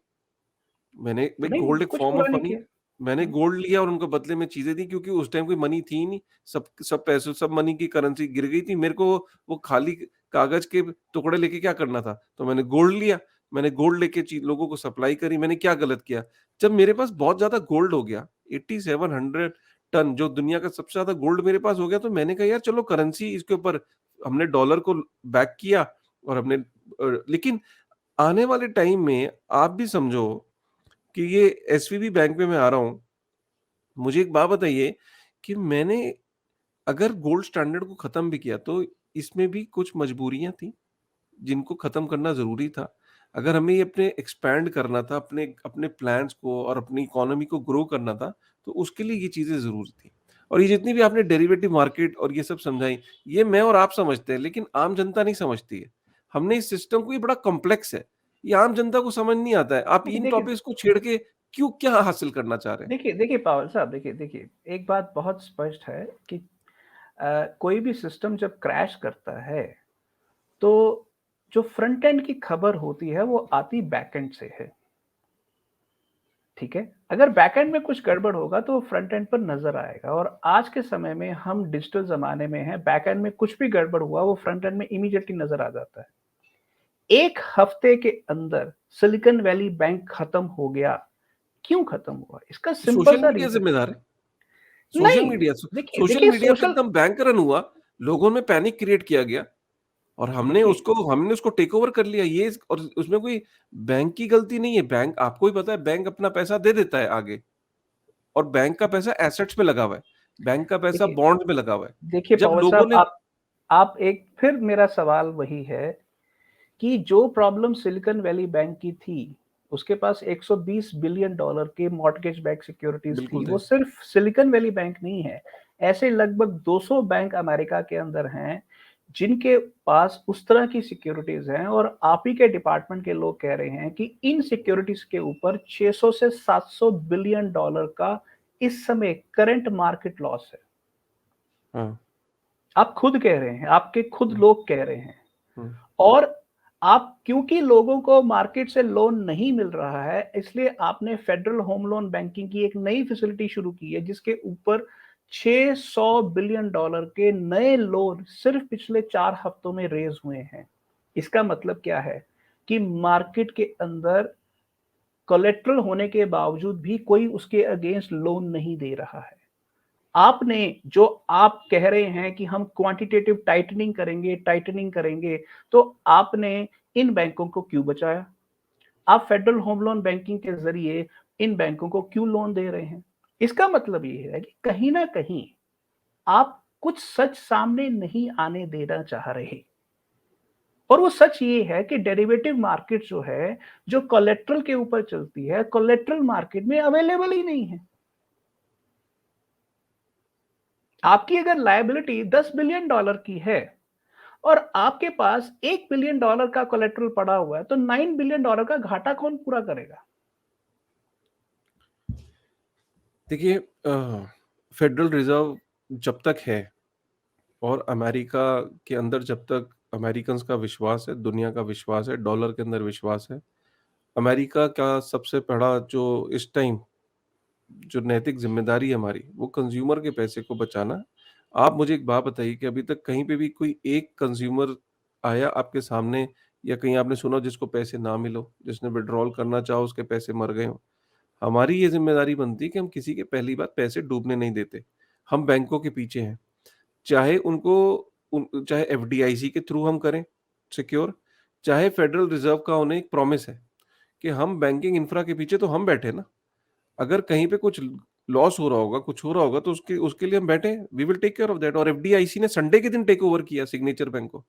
मैंने भाई नहीं, गोल्ड एक कुछ फॉर्म बुरा ऑफ नहीं मनी किया। है। मैंने गोल्ड लिया और उनको बदले में चीज़ें दी क्योंकि उस टाइम कोई मनी थी ही नहीं। सब सब पैसों सब मनी की करेंसी गिर गई थी। मेरे को वो खाली कागज़ के टुकड़े लेके क्या करना था? तो मैंने गोल्ड लिया। मैंने गोल्ड लेके लोगों को सप्लाई करी। मैंने क्या गलत किया? जब मेरे पास बहुत ज़्यादा गोल्ड हो गया, 8700 टन जो दुनिया का सबसे ज़्यादा गोल्ड मेरे पास हो गया, तो मैंने कहा यार चलो करेंसी इसके ऊपर हमने डॉलर को बैक किया और हमने लेकिन आने वाले टाइम में आप भी समझो कि ये एसवीबी बैंक में मैं आ रहा हूँ। मुझे एक बात बताइए कि मैंने अगर गोल्ड स्टैंडर्ड को ख़त्म भी किया तो इसमें भी कुछ मजबूरियाँ थी, जिनको ख़त्म करना ज़रूरी था। अगर हमें ये अपने एक्सपैंड करना था, अपने अपने प्लान्स को और अपनी इकोनॉमी को ग्रो करना था, तो उसके लिए ये चीज़ें ज़रूरी थी। और ये जितनी भी आपने डेरिवेटिव मार्केट और ये सब समझाई, ये मैं और आप समझते हैं, लेकिन आम जनता नहीं समझती है। हमने इस सिस्टम को ये बड़ा कॉम्प्लेक्स है, ये आम जनता को समझ नहीं आता है। आप देखिए इन देखिए टॉपिक्स को छेड़ के क्यों क्या हासिल करना चाह रहे हैं? देखिए देखिए पावल साहब, देखिए देखिए, एक बात बहुत स्पष्ट है कि कोई भी सिस्टम जब क्रैश करता है, तो जो फ्रंट एंड की खबर होती है वो आती बैक एंड से है। ठीक है? अगर बैक एंड में कुछ गड़बड़ होगा तो फ्रंट एंड पर नज़र आएगा, और आज के समय में हम डिजिटल ज़माने में हैं, बैक एंड में कुछ भी गड़बड़ हुआ वो फ्रंट एंड में इमीडिएटली नज़र आ जाता है। 1 हफ्ते के अंदर सिलिकॉन वैली बैंक खत्म हो गया। क्यों खत्म हुआ? इसका सिंपल सोशल सा मीडिया रीज़न है। ज़िम्मेदार है। नहीं, सोशल देखिए मीडिया देखिए पे सोशल एकदम बैंक रन हुआ, लोगों में पैनिक क्रिएट किया गया। और देखिए हमने उसको टेक ओवर कर लिया। ये और उसमें कोई बैंक की गलती नहीं है। बैंक, आपको ही पता है, बैंक अपना पैसा दे देता है आगे, और बैंक का पैसा एसेट्स में लगा हुआ है, बैंक का पैसा देखिए बॉन्ड में लगा हुआ है। देखिए जब पवन लोगों साहब, ने आप एक फिर मेरा सवाल वही है कि जो प्रॉब्लम सिलिकॉन वैली बैंक की थी, उसके पास 120 बिलियन डॉलर के मॉर्टगेज बैक सिक्योरिटीज बिल्कुल थी। थे। वो सिर्फ सिलिकॉन वैली बैंक नहीं है, ऐसे लगभग 200 बैंक अमेरिका के अंदर हैं जिनके पास उस तरह की सिक्योरिटीज हैं, और आप ही के डिपार्टमेंट के लोग कह रहे हैं कि इन सिक्योरिटीज के ऊपर 600 से 700 बिलियन डॉलर का इस समय करंट मार्केट लॉस है। हाँ। आप खुद कह रहे हैं, आपके खुद हम्म, लोग कह रहे हैं। हम्म, और आप, क्योंकि लोगों को मार्केट से लोन नहीं मिल रहा है, इसलिए आपने फेडरल होम लोन बैंकिंग की एक नई फैसिलिटी शुरू की है जिसके ऊपर 600 बिलियन डॉलर के नए लोन सिर्फ पिछले 4 हफ्तों में रेज हुए हैं। इसका मतलब क्या है कि मार्केट के अंदर कोलेट्रल होने के बावजूद भी कोई उसके अगेंस्ट लोन नहीं दे रहा है। आपने, जो आप कह रहे हैं कि हम क्वांटिटेटिव टाइटनिंग करेंगे, तो आपने इन बैंकों को क्यों बचाया? आप फेडरल होम लोन बैंकिंग के जरिए इन बैंकों को क्यों लोन दे रहे हैं? इसका मतलब ये है कि कहीं ना कहीं आप कुछ सच सामने नहीं आने देना चाह रहे। और वो सच ये है कि डेरिवेटिव मार्केट जो है, जो कोलेट्रल के ऊपर चलती है, कोलेट्रल मार्केट में अवेलेबल ही नहीं है। आपकी अगर लायबिलिटी 10 बिलियन डॉलर की है और आपके पास 1 बिलियन डॉलर का कोलेट्रल पड़ा हुआ है, तो 9 बिलियन डॉलर का घाटा कौन पूरा करेगा? देखिए, फेडरल रिजर्व जब तक है, और अमेरिका के अंदर जब तक अमेरिकन्स का विश्वास है, दुनिया का विश्वास है, डॉलर के अंदर विश्वास है, अमेरिका का सबसे बड़ा जो इस टाइम जो नैतिक जिम्मेदारी है हमारी, वो कंज्यूमर के पैसे को बचाना। आप मुझे एक बात बताइए कि अभी तक कहीं पे भी कोई एक कंज्यूमर आया आपके सामने, या कहीं आपने सुना जिसको पैसे ना मिलो, जिसने विड्रॉल करना चाहो उसके पैसे मर गए हों? हमारी ये ज़िम्मेदारी बनती है कि हम किसी के, पहली बात, पैसे डूबने नहीं देते। हम बैंकों के पीछे हैं। चाहे उनको चाहे एफडीआईसी के थ्रू हम करें सिक्योर, चाहे फेडरल रिज़र्व का उन्हें एक प्रॉमिस है कि हम बैंकिंग इंफ्रा के पीछे तो हम बैठे हैं ना। अगर कहीं पे कुछ लॉस हो रहा होगा, कुछ हो रहा होगा, तो उसके उसके लिए हम बैठे हैं। We will take care of that. और एफडीआईसी ने संडे के दिन टेक ओवर किया सिग्नेचर बैंक को।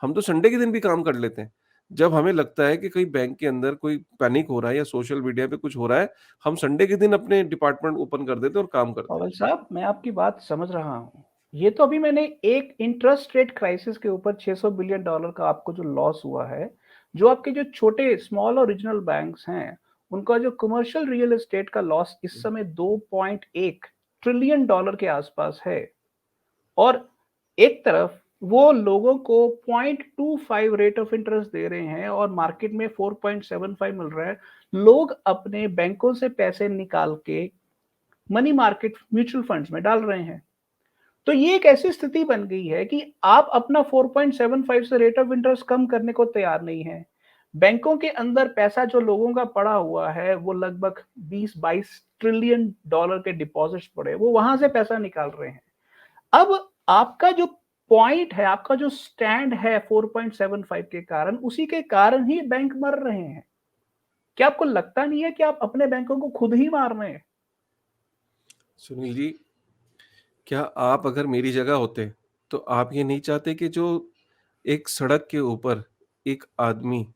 हम तो संडे के दिन भी काम कर लेते हैं। जब हमें लगता है कि कहीं बैंक के अंदर कोई पैनिक हो रहा है या सोशल मीडिया पे कुछ हो रहा है, हम संडे के दिन अपने डिपार्टमेंट ओपन कर देते हैं और काम करते हैं। पवन साहब, मैं आपकी बात समझ रहा हूँ। ये तो अभी मैंने एक इंटरेस्ट रेट क्राइसिस के ऊपर 600 बिलियन डॉलर का आपको जो लॉस हुआ है, जो आपके जो छोटे स्मॉल और रीजनल बैंक्स हैं, उनका जो कमर्शियल रियल एस्टेट का लॉस इस समय 2.1 ट्रिलियन डॉलर के आसपास है। और एक तरफ वो लोगों को 0.25 रेट ऑफ इंटरेस्ट दे रहे हैं और मार्केट में 4.75 मिल रहा है। लोग अपने बैंकों से पैसे निकाल के मनी मार्केट म्यूचुअल फंड्स में डाल रहे हैं। तो ये एक ऐसी स्थिति बन गई है कि आप अपना 4.75 से रेट ऑफ इंटरेस्ट कम करने को तैयार नहीं है। बैंकों के अंदर पैसा जो लोगों का पड़ा हुआ है, वो लगभग 20-22 ट्रिलियन डॉलर के डिपॉजिट्स पड़े, वो वहां से पैसा निकाल रहे हैं। अब आपका जो पॉइंट है, आपका जो स्टैंड है 4.75 के कारण, उसी के कारण ही बैंक मर रहे हैं। क्या आपको लगता नहीं है कि आप अपने बैंकों को खुद ही मार रहे हैं? सुनील जी, क्या आप अगर मेरी जगह होते, तो आप ये नहीं चाहते कि जो एक सड़क के ऊपर एक आदमी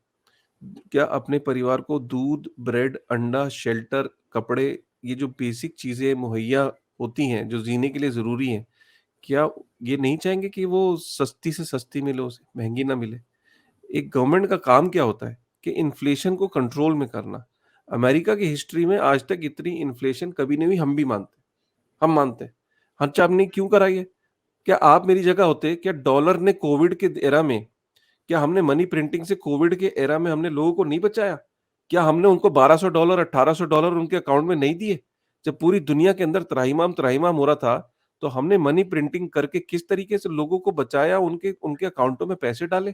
क्या अपने परिवार को दूध, ब्रेड, अंडा, शेल्टर, कपड़े, ये जो बेसिक चीज़ें मुहैया होती हैं, जो जीने के लिए ज़रूरी हैं, क्या ये नहीं चाहेंगे कि वो सस्ती से सस्ती मिले उसे, महँगी ना मिले? एक गवर्नमेंट का काम क्या होता है कि इन्फ्लेशन को कंट्रोल में करना। अमेरिका की हिस्ट्री में आज तक इतनी इन्फ्लेशन कभी नहीं हुई, हम भी मानते हैं, हम मानते हैं। अच्छा, हमने क्यों कराई है? क्या आप मेरी जगह होते, क्या डॉलर ने कोविड के एरा में, क्या हमने मनी प्रिंटिंग से कोविड के एरा में हमने लोगों को नहीं बचाया? क्या हमने उनको $1200, $1800 उनके अकाउंट में नहीं दिए? जब पूरी दुनिया के अंदर त्राहिमाम हो रहा था, तो हमने मनी प्रिंटिंग करके किस तरीके से लोगों को बचाया, उनके उनके अकाउंटों में पैसे डाले।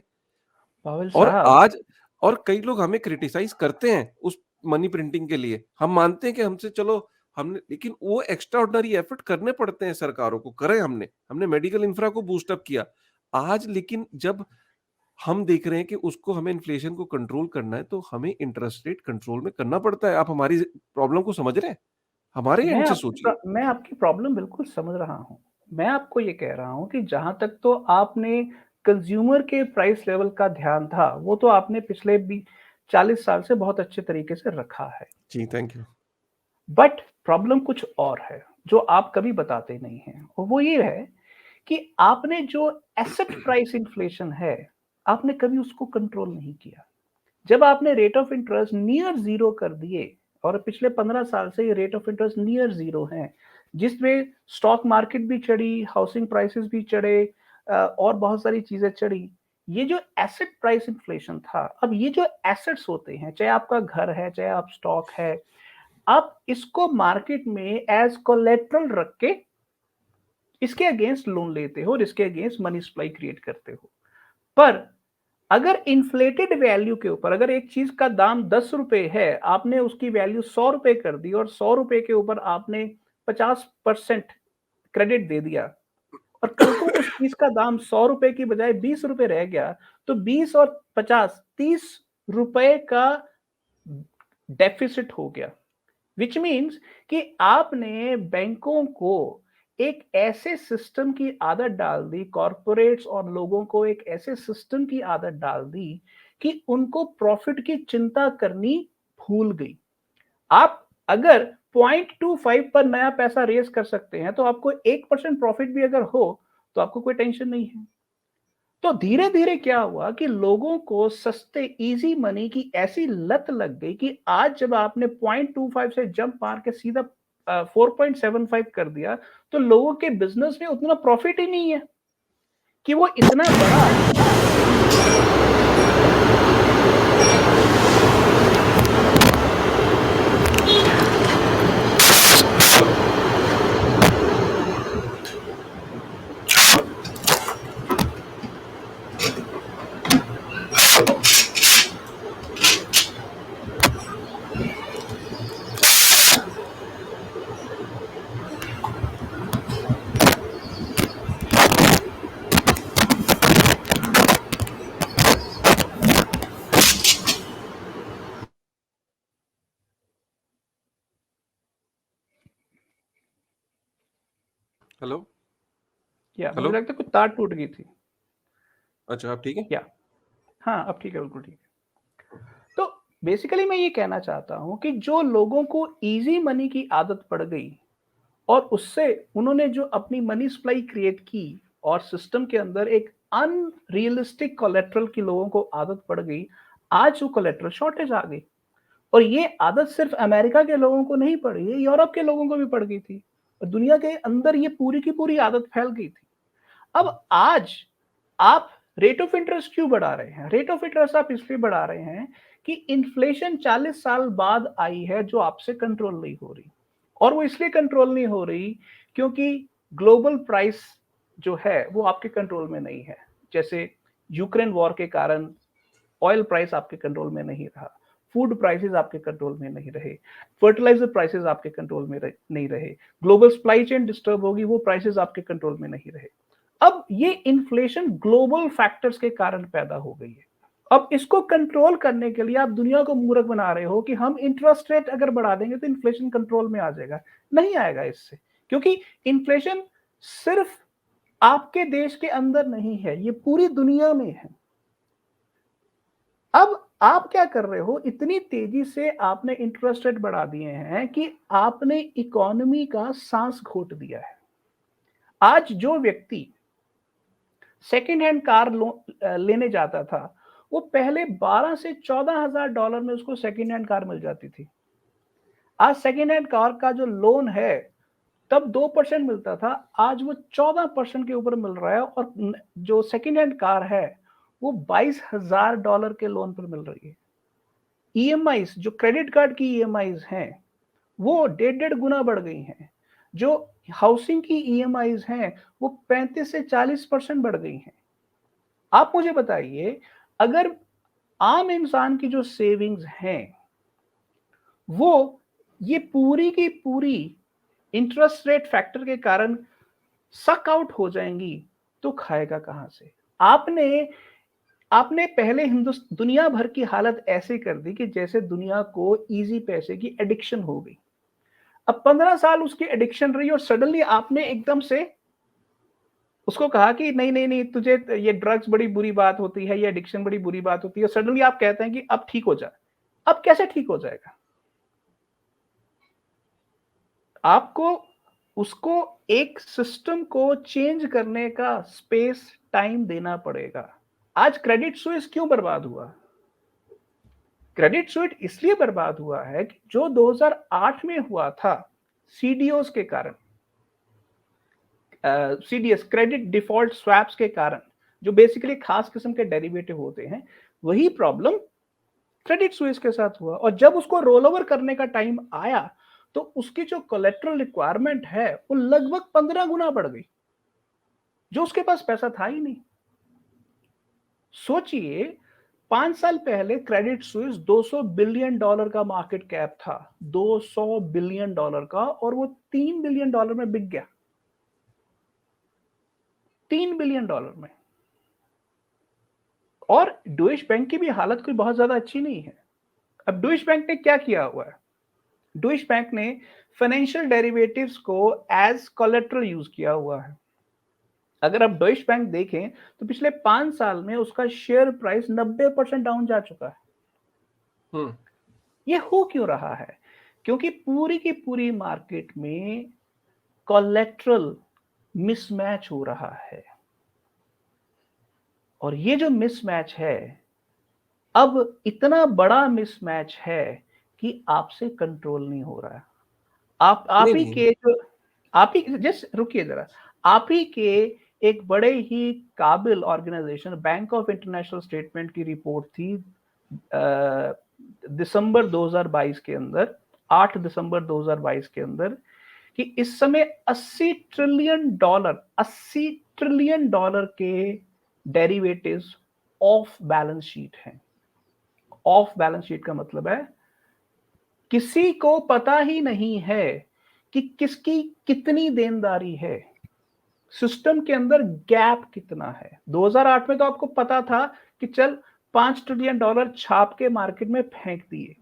पावेल और साहब, आज और कई लोग हमें क्रिटिसाइज़ करते हैं उस मनी प्रिंटिंग के लिए। हम मानते हैं कि हमसे चलो हमने, लेकिन वो एक्स्ट्रा ऑर्डिनरी एफर्ट करने पड़ते हैं सरकारों को, करे हमने। हमने मेडिकल इंफ्रा को बूस्ट अप किया। आज लेकिन जब हम देख रहे हैं कि उसको हमें इन्फ्लेशन को कंट्रोल करना है, तो हमें इंटरेस्ट रेट कंट्रोल में करना पड़ता है। आप हमारी प्रॉब्लम को समझ रहे हैं? हमारे एंड से सोचिए। मैं आपकी प्रॉब्लम बिल्कुल समझ रहा हूँ। मैं आपको ये कह रहा हूँ कि जहाँ तक तो आपने कंज़्यूमर के प्राइस लेवल का ध्यान था, वो तो आपने पिछले बी 40 साल से बहुत अच्छे तरीके से रखा है। जी, थैंक यू। बट प्रॉब्लम कुछ और है, जो आप कभी बताते नहीं हैं। और वो ये है कि आपने जो एसेट प्राइस इन्फ्लेशन है, आपने कभी उसको कंट्रोल नहीं किया। जब आपने rate of interest near zero कर दिए और पिछले 15 साल से ये rate of interest near zero हैं, जिसमें स्टॉक मार्केट भी चढ़ी, हाउसिंग प्राइसेस भी चढ़े और बहुत सारी चीज़ें चढ़ी। ये जो एसेट प्राइस इन्फ्लेशन था, अब ये जो एसेट्स होते हैं, चाहे आपका घर है, चाहे आप स्टॉक है, आप इसको मार्केट में एज़ कोलैटरल रख के इसके अगेंस्ट लोन लेते हो और इसके अगेंस्ट मनी सप्लाई क्रिएट करते हो। पर अगर इन्फ्लेटेड वैल्यू के ऊपर अगर एक चीज का दाम 10 रुपए है, आपने उसकी वैल्यू 100 रुपए कर दी और 100 रुपए के ऊपर आपने 50% क्रेडिट दे दिया और कल को उस चीज का दाम 100 रुपए की बजाय 20 रुपए रह गया, तो 20 और 50 30 रुपए का डेफिसिट हो गया। विच मीन्स कि आपने बैंकों को एक ऐसे सिस्टम की आदत डाल दी, कॉरपोरेट्स और लोगों को एक ऐसे सिस्टम की आदत डाल दी कि उनको प्रॉफिट की चिंता करनी भूल गई। आप अगर 0.25 पर नया पैसा रेज कर सकते हैं, तो आपको 1% प्रॉफिट भी अगर हो, तो आपको कोई टेंशन नहीं है। तो धीरे-धीरे क्या हुआ कि लोगों को सस्ते ईज़ी मनी की ऐसी लत लग गई कि आज जब आपने 0.25 से जंप मार के सीधा 4.75 कर दिया, तो लोगों के बिज़नेस में उतना प्रॉफिट ही नहीं है कि वो इतना बड़ा हेलो? या मुझे हेलो? लगता है कुछ तार टूट गई थी। अच्छा, आप ठीक हैं? या हाँ, अब ठीक है, बिल्कुल ठीक है। तो बेसिकली मैं ये कहना चाहता हूँ कि जो लोगों को ईज़ी मनी की आदत पड़ गई और उससे उन्होंने जो अपनी मनी सप्लाई क्रिएट की और सिस्टम के अंदर एक अनरियलिस्टिक कोलेटरल की लोगों को आदत पड़ गई, आज वो कोलेटरल शॉर्टेज आ गई। और ये आदत सिर्फ अमेरिका के लोगों को नहीं पड़ी, ये यूरोप के लोगों को भी पड़ गई थी और दुनिया के अंदर ये पूरी की पूरी आदत फैल गई थी। अब आज आप रेट ऑफ इंटरेस्ट क्यों बढ़ा रहे हैं? रेट ऑफ इंटरेस्ट आप इसलिए बढ़ा रहे हैं कि इन्फ्लेशन 40 साल बाद आई है जो आपसे कंट्रोल नहीं हो रही। और वो इसलिए कंट्रोल नहीं हो रही क्योंकि ग्लोबल प्राइस जो है वो आपके कंट्रोल में नहीं है। जैसे यूक्रेन वॉर के कारण ऑयल प्राइस आपके कंट्रोल में नहीं रहा, फूड प्राइसेस आपके कंट्रोल में नहीं रहे, फर्टिलाइजर प्राइसेस आपके कंट्रोल में नहीं रहे, ग्लोबल सप्लाई चेन डिस्टर्ब होगी, वो प्राइसेस आपके कंट्रोल में नहीं रहे। अब ये इन्फ्लेशन ग्लोबल फैक्टर्स के कारण पैदा हो गई है। अब इसको कंट्रोल करने के लिए आप दुनिया को मूर्ख बना रहे हो कि हम इंटरेस्ट रेट अगर बढ़ा देंगे तो इन्फ्लेशन कंट्रोल में आ जाएगा। नहीं आएगा इससे, क्योंकि इन्फ्लेशन सिर्फ आपके देश के अंदर नहीं है, ये पूरी दुनिया में है। अब आप क्या कर रहे हो, इतनी तेजी से आपने इंटरेस्ट रेट बढ़ा दिए हैं कि आपने इकोनॉमी का सांस घोट दिया है। आज जो व्यक्ति सेकंड हैंड कार लेने जाता था, वो पहले 12 से 14,000 डॉलर में उसको सेकंड हैंड कार मिल जाती थी। आज सेकंड हैंड कार का जो लोन है, तब 2% मिलता था, आज वो 14% के ऊपर मिल रहा है और जो सेकंड हैंड कार है, वो 22,000 डॉलर के लोन पर मिल रही है। ईएमआईज़ जो क्रेडिट कार्ड की ईएमआईज़ हैं, वो डेढ़-डेढ़ गुना बढ़ गई हैं। जो हाउसिंग की ईएमआईज़ हैं, वो 35 से 40% बढ़ गई हैं। आप मुझे बताइए, अगर आम इंसान की जो सेविंग्स हैं, वो ये पूरी की पूरी इंटरेस्ट रेट फैक्टर के कारण सक आउट हो जाएँगी, तो खाएगा कहाँ से? आपने आपने पहले दुनिया भर की हालत ऐसे कर दी कि जैसे दुनिया को ईज़ी पैसे की एडिक्शन हो गई। अब 15 साल उसकी एडिक्शन रही और सडनली आपने एकदम से उसको कहा कि नहीं, नहीं, नहीं तुझे ये ड्रग्स बड़ी बुरी बात होती है, ये एडिक्शन बड़ी बुरी बात होती है। सडनली आप कहते हैं कि अब ठीक हो जा। अब कैसे ठीक हो जाएगा? आपको उसको एक सिस्टम को चेंज करने का स्पेस, टाइम देना पड़ेगा। आज क्रेडिट स्विस क्यों बर्बाद हुआ? क्रेडिट स्विस इसलिए बर्बाद हुआ है कि जो 2008 में हुआ था सीडीओस के कारण, सीडीएस क्रेडिट डिफॉल्ट स्वैप्स के कारण, जो बेसिकली खास किस्म के डेरिवेटिव होते हैं, वही प्रॉब्लम क्रेडिट स्विस के साथ हुआ। और जब उसको रोल ओवर करने का टाइम आया तो उसकी जो कोलेटरल रिक्वायरमेंट है वो लगभग 15 गुना बढ़ गई, जो उसके पास पैसा था ही नहीं। सोचिए 5 साल पहले क्रेडिट स्विस $200 बिलियन का मार्केट कैप था, $200 बिलियन का, और वो $3 बिलियन में बिक गया। $3 बिलियन में। और डॉइश बैंक की भी हालत कोई बहुत ज्यादा अच्छी नहीं है। अब डॉइश बैंक ने क्या किया हुआ है? डॉइश बैंक ने फाइनेंशियल डेरिवेटिव्स को एज कोलेटरल यूज किया हुआ है। अगर आप डॉइश बैंक देखें तो पिछले 5 साल में उसका शेयर प्राइस 90% डाउन जा चुका है। हम्म। ये हो क्यों रहा है? क्योंकि पूरी की पूरी मार्केट में कोलेटरल मिसमैच हो रहा है। और ये जो मिसमैच है, अब इतना बड़ा मिसमैच है कि आपसे कंट्रोल नहीं हो रहा है। आप नहीं, ही नहीं। के जो आप ही जस्ट रुकिए जरा। आप ही के एक बड़े ही काबिल organization bank of international statement की रिपोर्ट थी दिसंबर 2022 के अंदर, 8 दिसंबर 2022 के अंदर, कि इस समय $80 ट्रिलियन के डेरिवेटिव्स ऑफ बैलेंस शीट हैं। ऑफ बैलेंस शीट का मतलब है किसी को पता ही नहीं है कि किसकी कितनी देनदारी है, सिस्टम के अंदर गैप कितना है। 2008 में तो आपको पता था कि चल $5 ट्रिलियन छाप के मार्केट में फेंक दिए।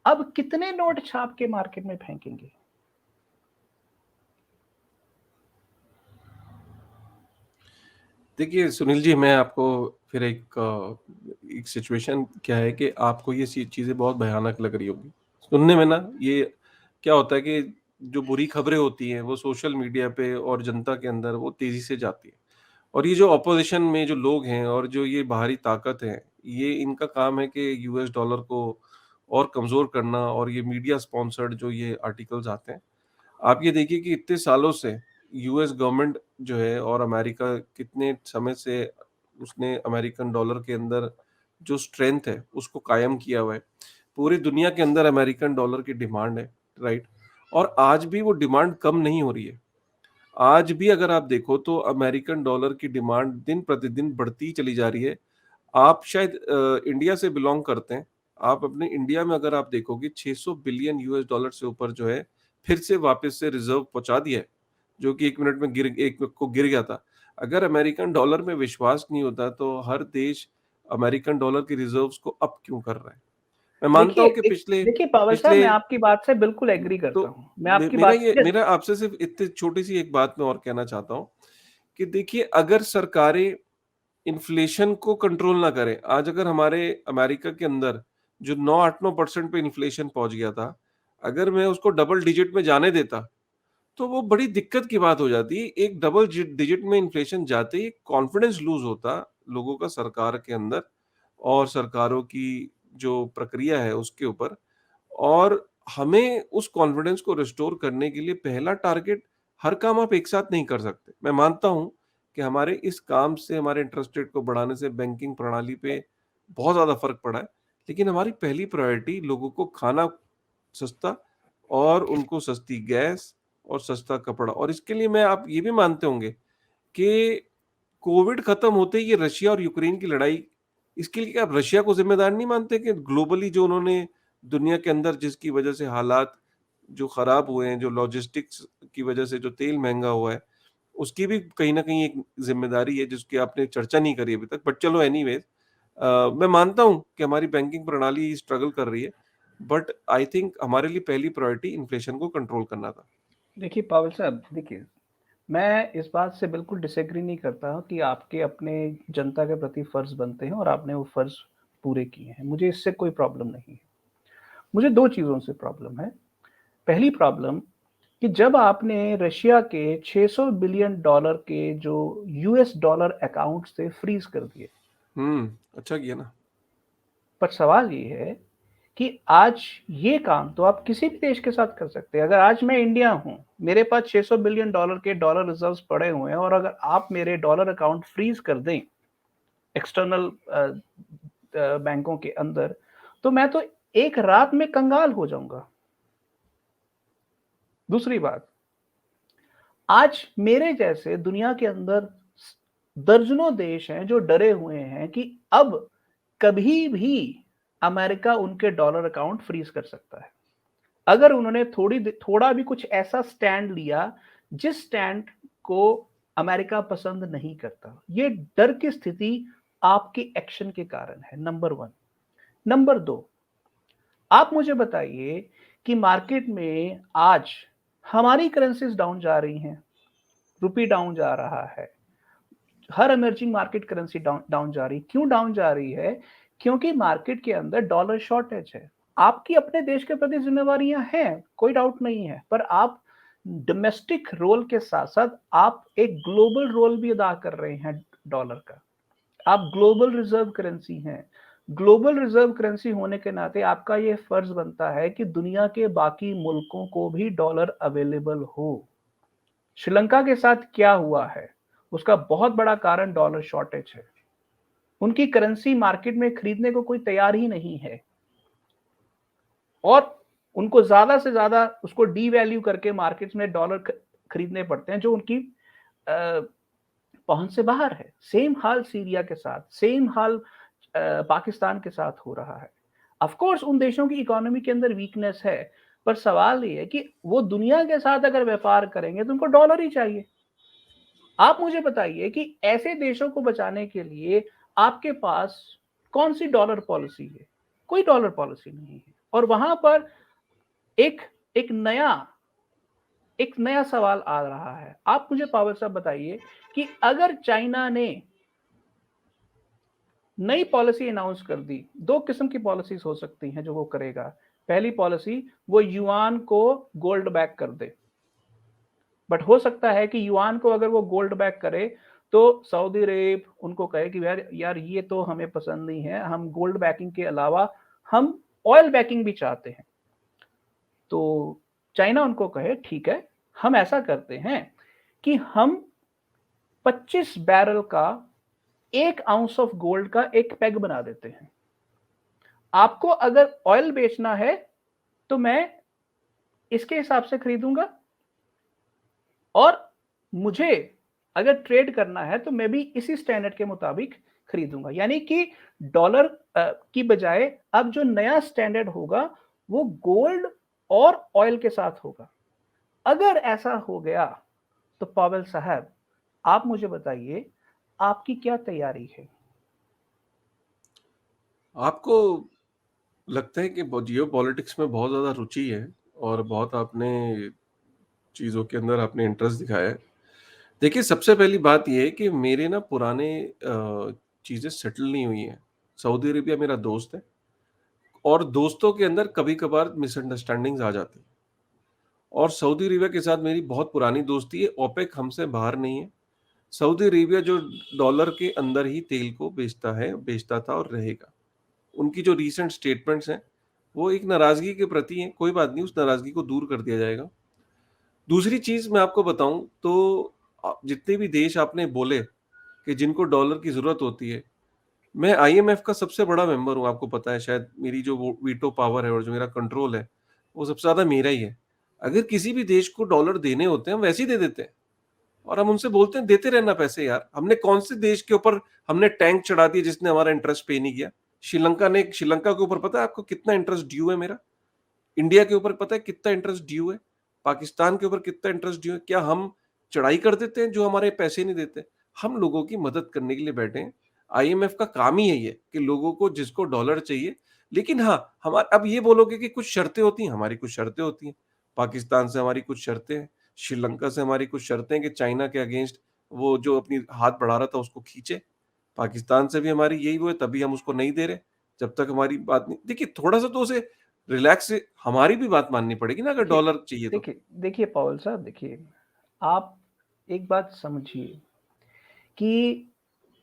अब कितने नोट छाप के मार्केट में फेंकेंगे? देखिए सुनील जी, मैं आपको फिर एक सिचुएशन क्या है कि आपको ये चीज़ें बहुत भयानक लग रही होगी सुनने में ना। ये क्या होता है कि जो बुरी खबरें होती हैं वो सोशल मीडिया पे और जनता के अंदर वो तेज़ी से जाती है। और ये जो अपोजिशन में जो लोग हैं और जो ये बाहरी ताकत है, ये इनका काम है कि यूएस डॉलर को और कमज़ोर करना, और ये मीडिया स्पॉन्सर्ड जो ये आर्टिकल्स आते हैं। आप ये देखिए कि इतने सालों से यूएस गवर्नमेंट जो है और अमेरिका कितने समय से उसने अमेरिकन डॉलर के अंदर जो स्ट्रेंथ है उसको कायम किया हुआ है। पूरी दुनिया के अंदर अमेरिकन डॉलर की डिमांड है, राइट? और आज भी वो डिमांड कम नहीं हो रही है। आज भी अगर आप देखो तो अमेरिकन डॉलर की डिमांड दिन प्रतिदिन बढ़ती ही चली जा रही है। आप शायद इंडिया से बिलॉन्ग करते हैं। आप अपने इंडिया में अगर आप देखोगे 600 बिलियन यूएस डॉलर से ऊपर जो है फिर से वापस से रिजर्व पहुँचा दिया है, जो कि 1 मिनट में गिर गया था। अगर अमेरिकन डॉलर में विश्वास नहीं होता तो हर देश अमेरिकन डॉलर की रिजर्व्स को अप क्यों कर रहा है? मैं मानता देखिए हूँ कि पिछले देखिए पावल साहब, पिछले मैं आपकी बात से बिल्कुल एग्री तो करता हूँ। मैं आपकी बात से मेरा आपसे सिर्फ इतनी छोटी-सी एक बात मैं और कहना चाहता हूँ कि देखिए, अगर सरकारें इन्फ्लेशन को कंट्रोल ना करें, आज अगर हमारे अमेरिका के अंदर जो 9 8-9% पे इन्फ्लेशन पहुँच गया था, अगर मैं उसको डबल डिजिट में जाने देता, तो वो बड़ी दिक्कत की बात हो जाती। एक डबल डिजिट में इन्फ्लेशन जाते ही कॉन्फिडेंस लूज़ होता लोगों का सरकार के अंदर और सरकारों की जो प्रक्रिया है उसके ऊपर। और हमें उस कॉन्फिडेंस को रिस्टोर करने के लिए पहला टारगेट, हर काम आप एक साथ नहीं कर सकते। मैं मानता हूँ कि हमारे इस काम से, हमारे इंटरेस्ट रेट को बढ़ाने से बैंकिंग प्रणाली पे बहुत ज़्यादा फ़र्क पड़ा है। लेकिन हमारी पहली प्रायोरिटी लोगों को खाना सस्ता, और उनको सस्ती गैस और सस्ता कपड़ा। और इसके लिए मैं, आप ये भी मानते होंगे कि कोविड खत्म होते ही ये रशिया और यूक्रेन की लड़ाई, इसके लिए क्या आप रशिया को ज़िम्मेदार नहीं मानते कि ग्लोबली जो उन्होंने दुनिया के अंदर जिसकी वजह से हालात जो खराब हुए हैं, जो लॉजिस्टिक्स की वजह से जो तेल महँगा हुआ है, उसकी भी कहीं न कहीं एक ज़िम्मेदारी है जिसकी आपने चर्चा नहीं करी अभी तक, बट चलो एनीवेज़। मैं मानता हूँ कि हमारी बैंकिंग प्रणाली स्ट्रगल कर रही है, बट आई थिंक हमारे लिए पहली प्रायोरिटी इन्फ्लेशन को कंट्रोल करना था। देखिए पावेल साहब, देखिए, मैं इस बात से बिल्कुल डिसएग्री नहीं करता हूँ कि आपके अपने जनता के प्रति फ़र्ज़ बनते हैं और आपने वो फ़र्ज़ पूरे किए हैं। मुझे इससे कोई प्रॉब्लम नहीं है। मुझे 2 चीज़ों से प्रॉब्लम है। पहली प्रॉब्लम कि जब आपने रशिया के $600 बिलियन के जो यूएस डॉलर अकाउंट्स थे फ्रीज़ कर दिए। अच्छा किया ना। पर सवाल ये है कि आज ये काम तो आप किसी भी देश के साथ कर सकते हैं। अगर आज मैं इंडिया हूँ, मेरे पास $600 बिलियन के डॉलर रिज़र्व्स पड़े हुए हैं और अगर आप मेरे डॉलर अकाउंट फ्रीज़ कर दें एक्सटर्नल बैंकों के अंदर, तो मैं तो एक रात में कंगाल हो जाऊँगा। दूसरी बात, आज मेरे जैसे दुनिया के अंदर दर्जनों देश हैं जो डरे हुए हैं कि अब कभी भी अमेरिका उनके डॉलर अकाउंट फ्रीज कर सकता है। अगर उन्होंने थोड़ा भी कुछ ऐसा स्टैंड लिया जिस स्टैंड को अमेरिका पसंद नहीं करता। ये डर की स्थिति आपके एक्शन के कारण है, नंबर 1। नंबर 2, आप मुझे बताइए कि मार्केट में आज हमारी करेंसीज डाउन जा रही हैं, रुपी डाउन जा रहा है, हर emerging market currency down down जा रही है। क्यों डाउन जा रही है? क्योंकि मार्केट के अंदर डॉलर शॉर्टेज है। आपकी अपने देश के प्रति जिम्मेवारियां हैं, कोई डाउट नहीं है, पर आप डोमेस्टिक रोल के साथ साथ आप एक ग्लोबल रोल भी अदा कर रहे हैं डॉलर का। आप ग्लोबल रिजर्व करेंसी हैं। ग्लोबल रिजर्व करेंसी होने के नाते आपका ये फर्ज बनता है कि दुनिया के बाकी मुल्कों को भी डॉलर अवेलेबल हो। श्रीलंका के साथ क्या हुआ है, उसका बहुत बड़ा कारण डॉलर शॉर्टेज है। उनकी करेंसी मार्केट में खरीदने को कोई तैयार ही नहीं है और उनको ज्यादा से ज्यादा उसको डीवैल्यू करके मार्केट में डॉलर खरीदने पड़ते हैं जो उनकी पहुंच से बाहर है। सेम हाल सीरिया के साथ, सेम हाल पाकिस्तान के साथ हो रहा है। ऑफ कोर्स उन देशों की इकोनॉमी के अंदर वीकनेस है, पर सवाल ये है कि वो दुनिया के साथ अगर व्यापार करेंगे तो उनको डॉलर ही चाहिए। आप मुझे बताइए कि ऐसे देशों को बचाने के लिए आपके पास कौन सी डॉलर पॉलिसी है? कोई डॉलर पॉलिसी नहीं है। और वहां पर एक एक नया एक नया सवाल आ रहा है। आप मुझे पावर साहब बताइए कि अगर चाइना ने नई पॉलिसी अनाउंस कर दी, दो किस्म की पॉलिसीज हो सकती हैं जो वो करेगा। पहली पॉलिसी, वो युआन को गोल्ड बैक कर दे। बट हो सकता है कि युआन को अगर वो गोल्ड बैक करे तो सऊदी अरेब उनको कहे कि यार यार ये तो हमें पसंद नहीं है, हम गोल्ड बैकिंग के अलावा हम ऑयल बैकिंग भी चाहते हैं। तो चाइना उनको कहे ठीक है, हम ऐसा करते हैं कि हम 25 बैरल का 1 आउंस ऑफ गोल्ड का एक पेग बना देते हैं। आपको अगर ऑयल बेचना है तो मैं इसके हिसाब से खरीदूंगा और मुझे अगर ट्रेड करना है तो मैं भी इसी स्टैंडर्ड के मुताबिक खरीदूंगा। यानी कि डॉलर की बजाय अब जो नया स्टैंडर्ड होगा वो गोल्ड और ऑयल के साथ होगा। अगर ऐसा हो गया तो पावेल साहब, आप मुझे बताइए आपकी क्या तैयारी है? आपको लगता है कि जियो पॉलिटिक्स में बहुत ज़्यादा रुचि है और बहुत आपने चीज़ों के अंदर आपने इंटरेस्ट दिखाया है। देखिए, सबसे पहली बात ये है कि मेरे ना पुराने चीज़ें सेटल नहीं हुई हैं। सऊदी अरेबिया मेरा दोस्त है और दोस्तों के अंदर कभी-कभार मिसअंडरस्टैंडिंग्स आ जाती हैं और सऊदी अरेबिया के साथ मेरी बहुत पुरानी दोस्ती है। ओपेक हमसे बाहर नहीं है। सऊदी अरेबिया जो डॉलर के अंदर ही तेल को बेचता है, बेचता था और रहेगा। उनकी जो रीसेंट स्टेटमेंट्स हैं, वो एक नाराज़गी के प्रति हैं। कोई बात नहीं, उस नाराज़गी को दूर कर दिया जाएगा। दूसरी चीज़ मैं आपको बताऊँ तो जितने भी देश आपने बोले कि जिनको डॉलर की ज़रूरत होती है, मैं आईएमएफ का सबसे बड़ा मेंबर हूँ, आपको पता है शायद। मेरी जो वो वीटो पावर है और जो मेरा कंट्रोल है, वो सबसे ज़्यादा मेरा ही है। अगर किसी भी देश को डॉलर देने होते हैं, हम वैसे ही दे देते हैं और हम उनसे बोलते हैं, देते रहना पैसे यार। हमने कौन से देश के ऊपर हमने टैंक चढ़ा दिया जिसने हमारा इंटरेस्ट पे नहीं किया? श्रीलंका के ऊपर पता है आपको कितना इंटरेस्ट ड्यू है मेरा? इंडिया के ऊपर पता है कितना इंटरेस्ट ड्यू है? पाकिस्तान के ऊपर कितना इंटरेस्ट ड्यू है? क्या हम चढ़ाई कर देते हैं जो हमारे पैसे नहीं देते? हम लोगों की मदद करने के लिए बैठे हैं। आईएमएफ का काम ही यही है कि लोगों को जिसको डॉलर चाहिए, लेकिन हाँ, हमारा अब ये बोलोगे कि कुछ शर्तें होती हैं, हमारी कुछ शर्तें होती हैं। पाकिस्तान से हमारी कुछ शर्तें हैं, श्रीलंका से हमारी कुछ शर्तें हैं कि चाइना के अगेंस्ट वो जो अपनी हाथ बढ़ा रहा था उसको खींचे। पाकिस्तान से भी हमारी यही वो है, तभी हम उसको नहीं दे रहे। जब तक हमारी बात नहीं देखिए, थोड़ा-सा तो उसे रिलैक्स से हमारी भी बात माननी पड़ेगी ना, अगर देखिए डॉलर चाहिए तो। देखिए देखिए पॉल साहब, देखिए, आप एक बात समझिए कि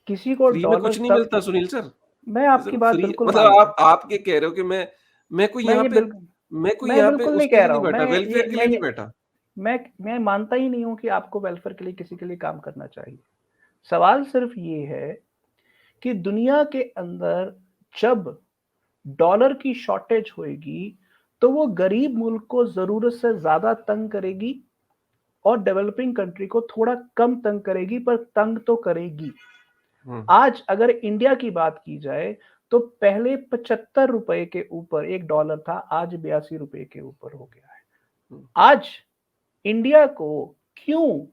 किसी को फ्री में डॉलर कुछ नहीं तब, मिलता सुनील सर। मैं आपकी सिर्फ बात फ्री बिल्कुल मतलब मानता हूँ। आप ये कह रहे हो कि मैं कोई मैं यहाँ ये पे बिल्कुल मैं कोई मैं यहाँ पे बिल्कुल नहीं उसके कह लिए रहा नहीं हूँ। बैठा, वेलफेयर के लिए नहीं ये बैठा। मैं मानता ही नहीं हूँ कि आपको वेलफेयर के लिए किसी के लिए काम करना चाहिए। सवाल सिर्फ ये है कि दुनिया के अंदर जब डॉलर की शॉर्टेज होएगी, तो वो गरीब मुल्क को ज़रूरत से ज़्यादा तंग करेगी और डेवलपिंग कंट्री को थोड़ा कम तंग करेगी, पर तंग तो करेगी। हुँ, आज अगर इंडिया की बात की जाए, तो पहले 75 रुपए के ऊपर एक डॉलर था, आज 82 रुपए के ऊपर हो गया है। हुँ, आज इंडिया को क्यों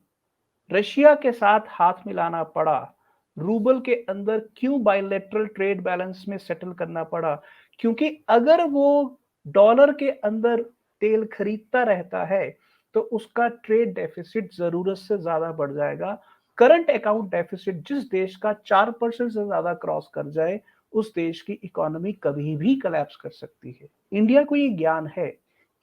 रशिया के साथ हाथ मिलाना पड़ा? रूबल के अंदर क्यों बायलैटरल ट्रेड बैलेंस में सेटल करना पड़ा? क्योंकि अगर वो डॉलर के अंदर तेल खरीदता रहता है, तो उसका ट्रेड डेफिसिट ज़रूरत से ज़्यादा बढ़ जाएगा। करंट अकाउंट डेफिसिट जिस देश का 4% से ज़्यादा क्रॉस कर जाए, उस देश की इकोनॉमी कभी भी कोलैप्स कर सकती है। इंडिया को ये ज्ञान है।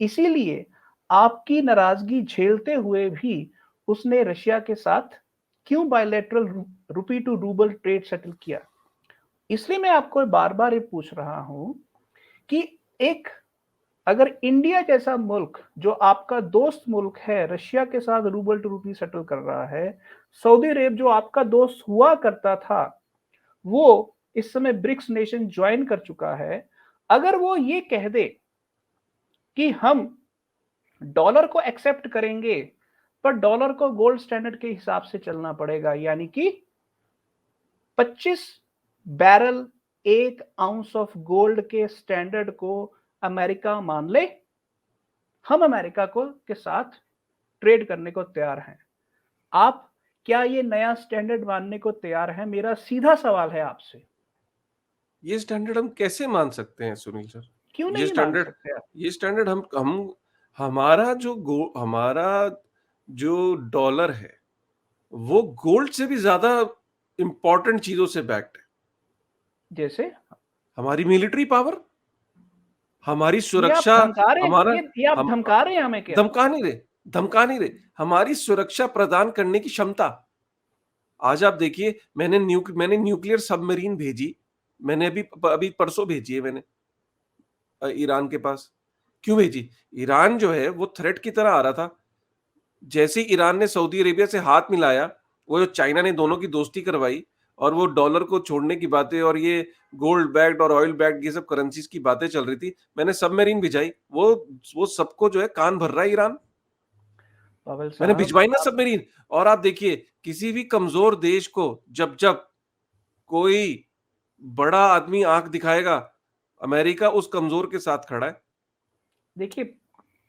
इसीलिए आपकी नाराज़गी झेलते हुए भी उसने रशिया के साथ क्यों bilateral rupee to rouble trade settle किया? इसलिए मैं आपको बार-बार ये पूछ रहा हूं कि एक अगर इंडिया जैसा मुल्क जो आपका दोस्त मुल्क है रशिया के साथ रूबल टू रूपी सेटल कर रहा है, सऊदी अरेब जो आपका दोस्त हुआ करता था, वो इस समय ब्रिक्स नेशन ज्वाइन कर चुका है। अगर वो ये कह दे कि हम डॉलर को एक्सेप्ट करेंगे, पर डॉलर को गोल्ड स्टैंडर्ड के हिसाब से चलना पड़ेगा, यानी कि 25 बैरल 1 आउंस ऑफ गोल्ड के स्टैंडर्ड को अमेरिका मान ले, हम अमेरिका को के साथ ट्रेड करने को तैयार हैं। आप क्या ये नया स्टैंडर्ड मानने को तैयार हैं? मेरा सीधा सवाल है आपसे। ये स्टैंडर्ड हम कैसे मान सकते हैं सुनील सर? क्यों ये नहीं मान स्टैंडर्ड सकते आप? ये स्टैंडर्ड हम हमारा जो डॉलर है, वो गोल्ड से भी ज़्यादा इम्पोर्टेंट चीज़ों से बैक्ड है। जैसे हमारी मिलिट्री पावर, हमारी ये आप सुरक्षा, धमका रहे हैं, हमारा ये आप हम धमका रहे हैं हमें क्या? धमका नहीं रहे, धमका नहीं रहे, हमारी सुरक्षा प्रदान करने की क्षमता। आज आप देखिए, मैंने न्यूक्लियर सबमरीन भेजी, मैंने अभी परसों भेजी है मैंने ईरान के पास। क्यों भेजी? ईरान जो है वो थ्रेट की तरह आ रहा था। जैसे ही ईरान ने सऊदी अरेबिया से हाथ मिलाया, वो जो चाइना ने दोनों की दोस्ती करवाई और वो डॉलर को छोड़ने की बातें और ये गोल्ड बैक्ड और ऑयल बैक्ड ये सब करेंसीज़ की बातें चल रही थी, मैंने सबमरीन भिजाई। वो सबको जो है कान भर रहा है ईरान। पवल मैंने साहब भिजवाई ना आप, सबमरीन। और आप देखिए, किसी भी कमज़ोर देश को जब कोई बड़ा आदमी आँख दिखाएगा, अमेरिका उस कमज़ोर के साथ खड़ा है। देखिए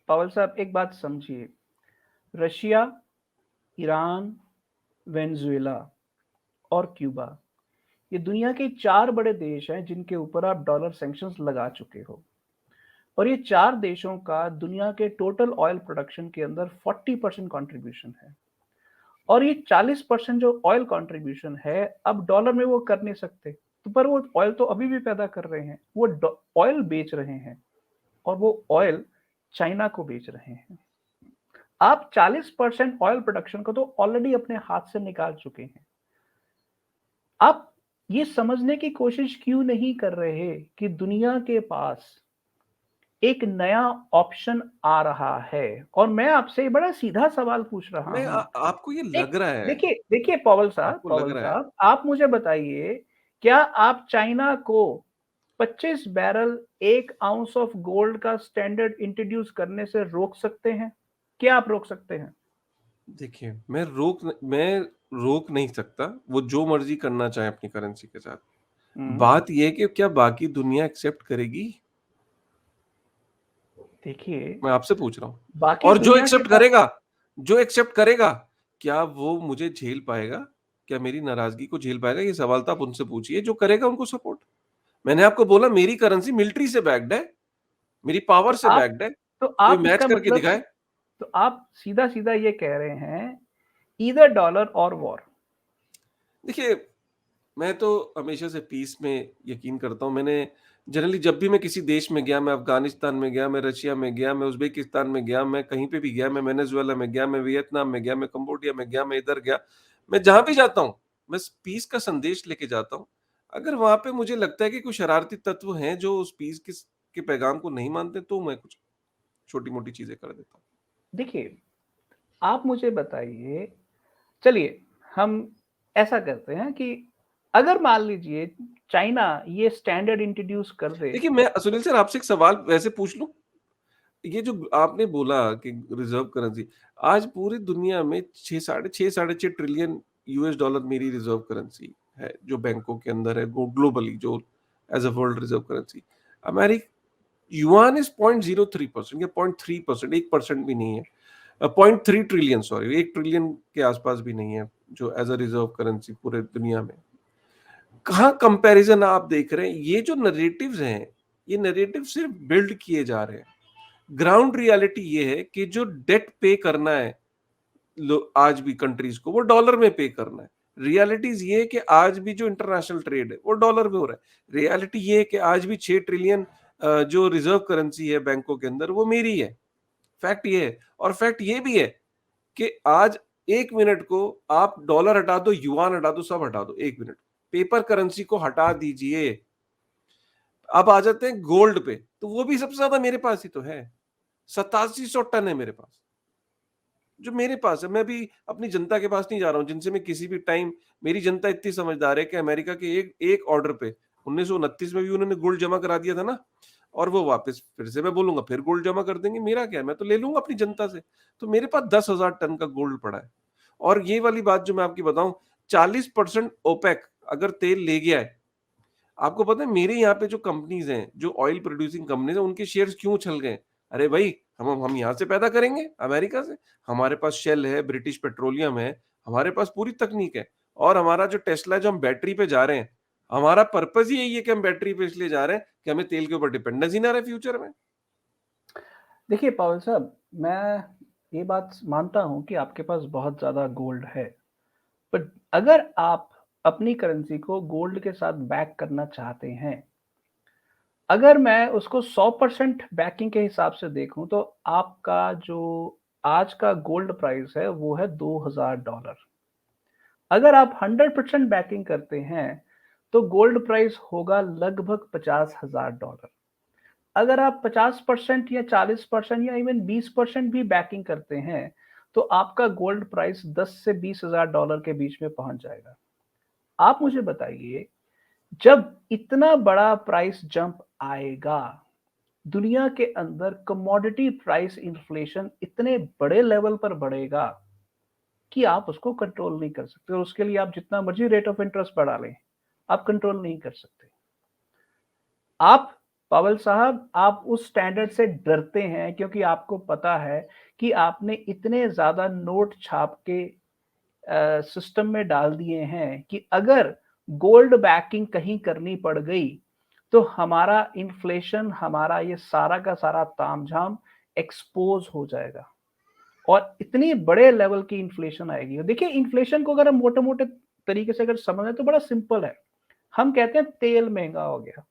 पवल साहब एक बात समझिए, रशिया, ईरान, वेनेजुएला और क्यूबा, ये दुनिया के 4 बड़े देश हैं जिनके ऊपर आप डॉलर सैंक्शंस लगा चुके हो। और ये 4 देशों का दुनिया के टोटल ऑयल प्रोडक्शन के अंदर 40% कंट्रीब्यूशन है। और ये 40% जो ऑयल कंट्रीब्यूशन है, अब डॉलर में वो कर नहीं सकते। तो पर वो ऑयल तो अभी भी पैदा कर रहे हैं। वो ऑयल बेच रहे हैं और वो ऑयल चाइना को बेच रहे हैं। आप 40% ऑयल प्रोडक्शन को तो ऑलरेडी अपने हाथ से निकाल चुके हैं। आप ये समझने की कोशिश क्यों नहीं कर रहे कि दुनिया के पास एक नया ऑप्शन आ रहा है? और मैं आपसे बड़ा सीधा सवाल पूछ रहा मैं हूं। आपको ये एक लग रहा है, देखिए देखिए आपको लग पॉवेल रहा है। साहब, आप मुझे बताइए, क्या आप चाइना को 25 बैरल 1 आउंस ऑफ गोल्ड का स्टैंडर्ड इंट्रोड्यूस करने से रोक सकते हैं? क्या आप रोक सकते हैं? देखिए, मैं रोक नहीं सकता, वो जो मर्ज़ी करना चाहे अपनी करेंसी के साथ। हम्म, बात ये है कि क्या बाकी दुनिया एक्सेप्ट करेगी? देखिए, मैं आपसे पूछ रहा हूँ। बाकी और दुनिया के पास, जो एक्सेप्ट करेगा, क्या वो मुझे झेल पाएगा? क्या मेरी नाराजगी को झेल पाएगा? ये सवाल तो आप उनसे पूछिए, जो करेगा उनको सपोर्ट। मैंने आपको बोला मेरी करेंसी मिलिट्री से बैक्ड है, मेरी पावर तो से आप बैक्ड है। तो कोई आप मैच इसका करके मतलब दिखाए। तो आप सीधा-सीधा ये कह रहे हैं, ईदर डॉलर और वॉर। देखिए, मैं तो हमेशा से पीस में यकीन करता हूँ। मैंने जनरली जब भी मैं किसी देश में गया, मैं अफ़गानिस्तान में गया, मैं रशिया में गया, मैं उज़्बेकिस्तान में गया, मैं कहीं पे भी गया, मैं वेनेज़ुएला में गया, मैं वियतनाम में गया, मैं कंबोडिया में गया, मैं इधर गया। मैं जहाँ भी जाता हूँ, मैं स पीस का संदेश लेके जाता हूँ। अगर वहाँ पे मुझे लगता है कि कुछ शरारती तत्व हैं जो उस पीस के पैगाम को नहीं मानते, तो मैं कुछ छोटी-मोटी चीज़ें कर देता हूँ। देखिए, आप मुझे बताइए, चलिए हम ऐसा करते हैं कि अगर मान लीजिए चाइना ये स्टैंडर्ड इंट्रोड्यूस कर दे। देखिए, मैं सुनील सर आपसे एक सवाल वैसे पूछ लूँ? ये जो आपने बोला कि रिज़र्व करेंसी, आज पूरी दुनिया में 6 साढ़े 6 ट्रिलियन यूएस डॉलर मेरी रिज़र्व करेंसी है, जो बैंकों के अंदर है, ग्लोबली जो as a world reserve currency. हमारी युआन इज़ 0.03% या 0.3%, 1% भी नहीं है। 0.3 ट्रिलियन सॉरी, 1 ट्रिलियन के आस-पास भी नहीं है, जो एज़ अ रिज़र्व करेंसी पूरे दुनिया में। कहाँ कंपैरिज़न आप देख रहे हैं? ये जो नैरेटिव्स हैं, ये नैरेटिव सिर्फ़ बिल्ड किए जा रहे हैं। ग्राउंड रियलिटी ये है कि जो डेट पे करना है आज भी कंट्रीज को, वो डॉलर में पे करना है। रियलिटीज ये है कि आज भी जो इंटरनेशनल ट्रेड है वो डॉलर में हो रहा है। रियलिटी ये है कि आज भी 6 ट्रिलियन जो रिजर्व करेंसी है बैंकों के अंदर वो मेरी है। फैक्ट ये है। और फैक्ट ये भी है कि आज 1 मिनट को आप डॉलर हटा दो, युआन हटा दो, सब हटा दो, 1 मिनट पेपर करेंसी को हटा दीजिए। अब आ जाते हैं गोल्ड पे, तो वो भी सबसे ज्यादा मेरे पास ही तो है। 8700 टन है मेरे पास, जो मेरे पास है। मैं भी अपनी जनता के पास नहीं जा रहा हूँ, जिनसे मैं किसी भी टाइम, मेरी जनता इतनी समझदार है कि अमेरिका के एक एक ऑर्डर पे 1929 में भी उन्होंने गोल्ड जमा करा दिया था ना, और वो वापस फिर से मैं बोलूंगा फिर गोल्ड जमा कर देंगे। मेरा क्या है, मैं तो ले लूंगा अपनी जनता से। तो मेरे पास 10,000 टन का गोल्ड पड़ा है। और ये वाली बात जो मैं आपकी बताऊं, 40% ओपेक अगर तेल ले गया है, आपको पता है मेरे यहाँ पे जो कंपनीज हैं, जो ऑयल प्रोड्यूसिंग कंपनीज हैं, उनके शेयर्स क्यों उछल गए? अरे भाई, हम यहाँ से पैदा करेंगे अमेरिका से। हमारे पास शेल है, ब्रिटिश पेट्रोलियम है, हमारे पास पूरी तकनीक है। और हमारा जो टेस्ला है, जो हम बैटरी पे जा रहे हैं, हमारा पर्पज ही यही है कि हम बैटरी पे इसलिए जा रहे हैं कि हमें तेल के ऊपर डिपेंडेंस ही ना रहे फ्यूचर में। देखिए पवन साहब, मैं ये बात मानता हूँ कि आपके पास बहुत ज़्यादा गोल्ड है, बट अगर आप अपनी करेंसी को गोल्ड के साथ बैक करना चाहते हैं, अगर मैं उसको 100% बैकिंग के हिसाब से देखूँ तो आपका जो आज का गोल्ड प्राइस है वो है $2000। अगर आप 100% बैकिंग करते हैं तो गोल्ड प्राइस होगा लगभग $50,000। अगर आप 50% या 40% या इवन 20% भी बैकिंग करते हैं तो आपका गोल्ड प्राइस 10 से $20,000 के बीच में पहुंच जाएगा। आप मुझे बताइए, जब इतना बड़ा प्राइस जंप आएगा, दुनिया के अंदर कमोडिटी प्राइस इन्फ्लेशन इतने बड़े लेवल पर बढ़ेगा कि आप उसको कंट्रोल नहीं कर सकते, और उसके लिए आप जितना मर्जी रेट ऑफ इंटरेस्ट बढ़ा लें, आप कंट्रोल नहीं कर सकते। आप पवल साहब, आप उस स्टैंडर्ड से डरते हैं क्योंकि आपको पता है कि आपने इतने ज्यादा नोट छाप के सिस्टम में डाल दिए हैं कि अगर गोल्ड बैकिंग कहीं करनी पड़ गई तो हमारा इन्फ्लेशन, हमारा ये सारा का सारा तामझाम एक्सपोज हो जाएगा और इतनी बड़े लेवल की इन्फ्लेशन आएगी। देखिए, इन्फ्लेशन को अगर हम मोटे मोटे तरीके से अगर समझें तो बड़ा सिंपल है। हम कहते हैं तेल महंगा हो गया,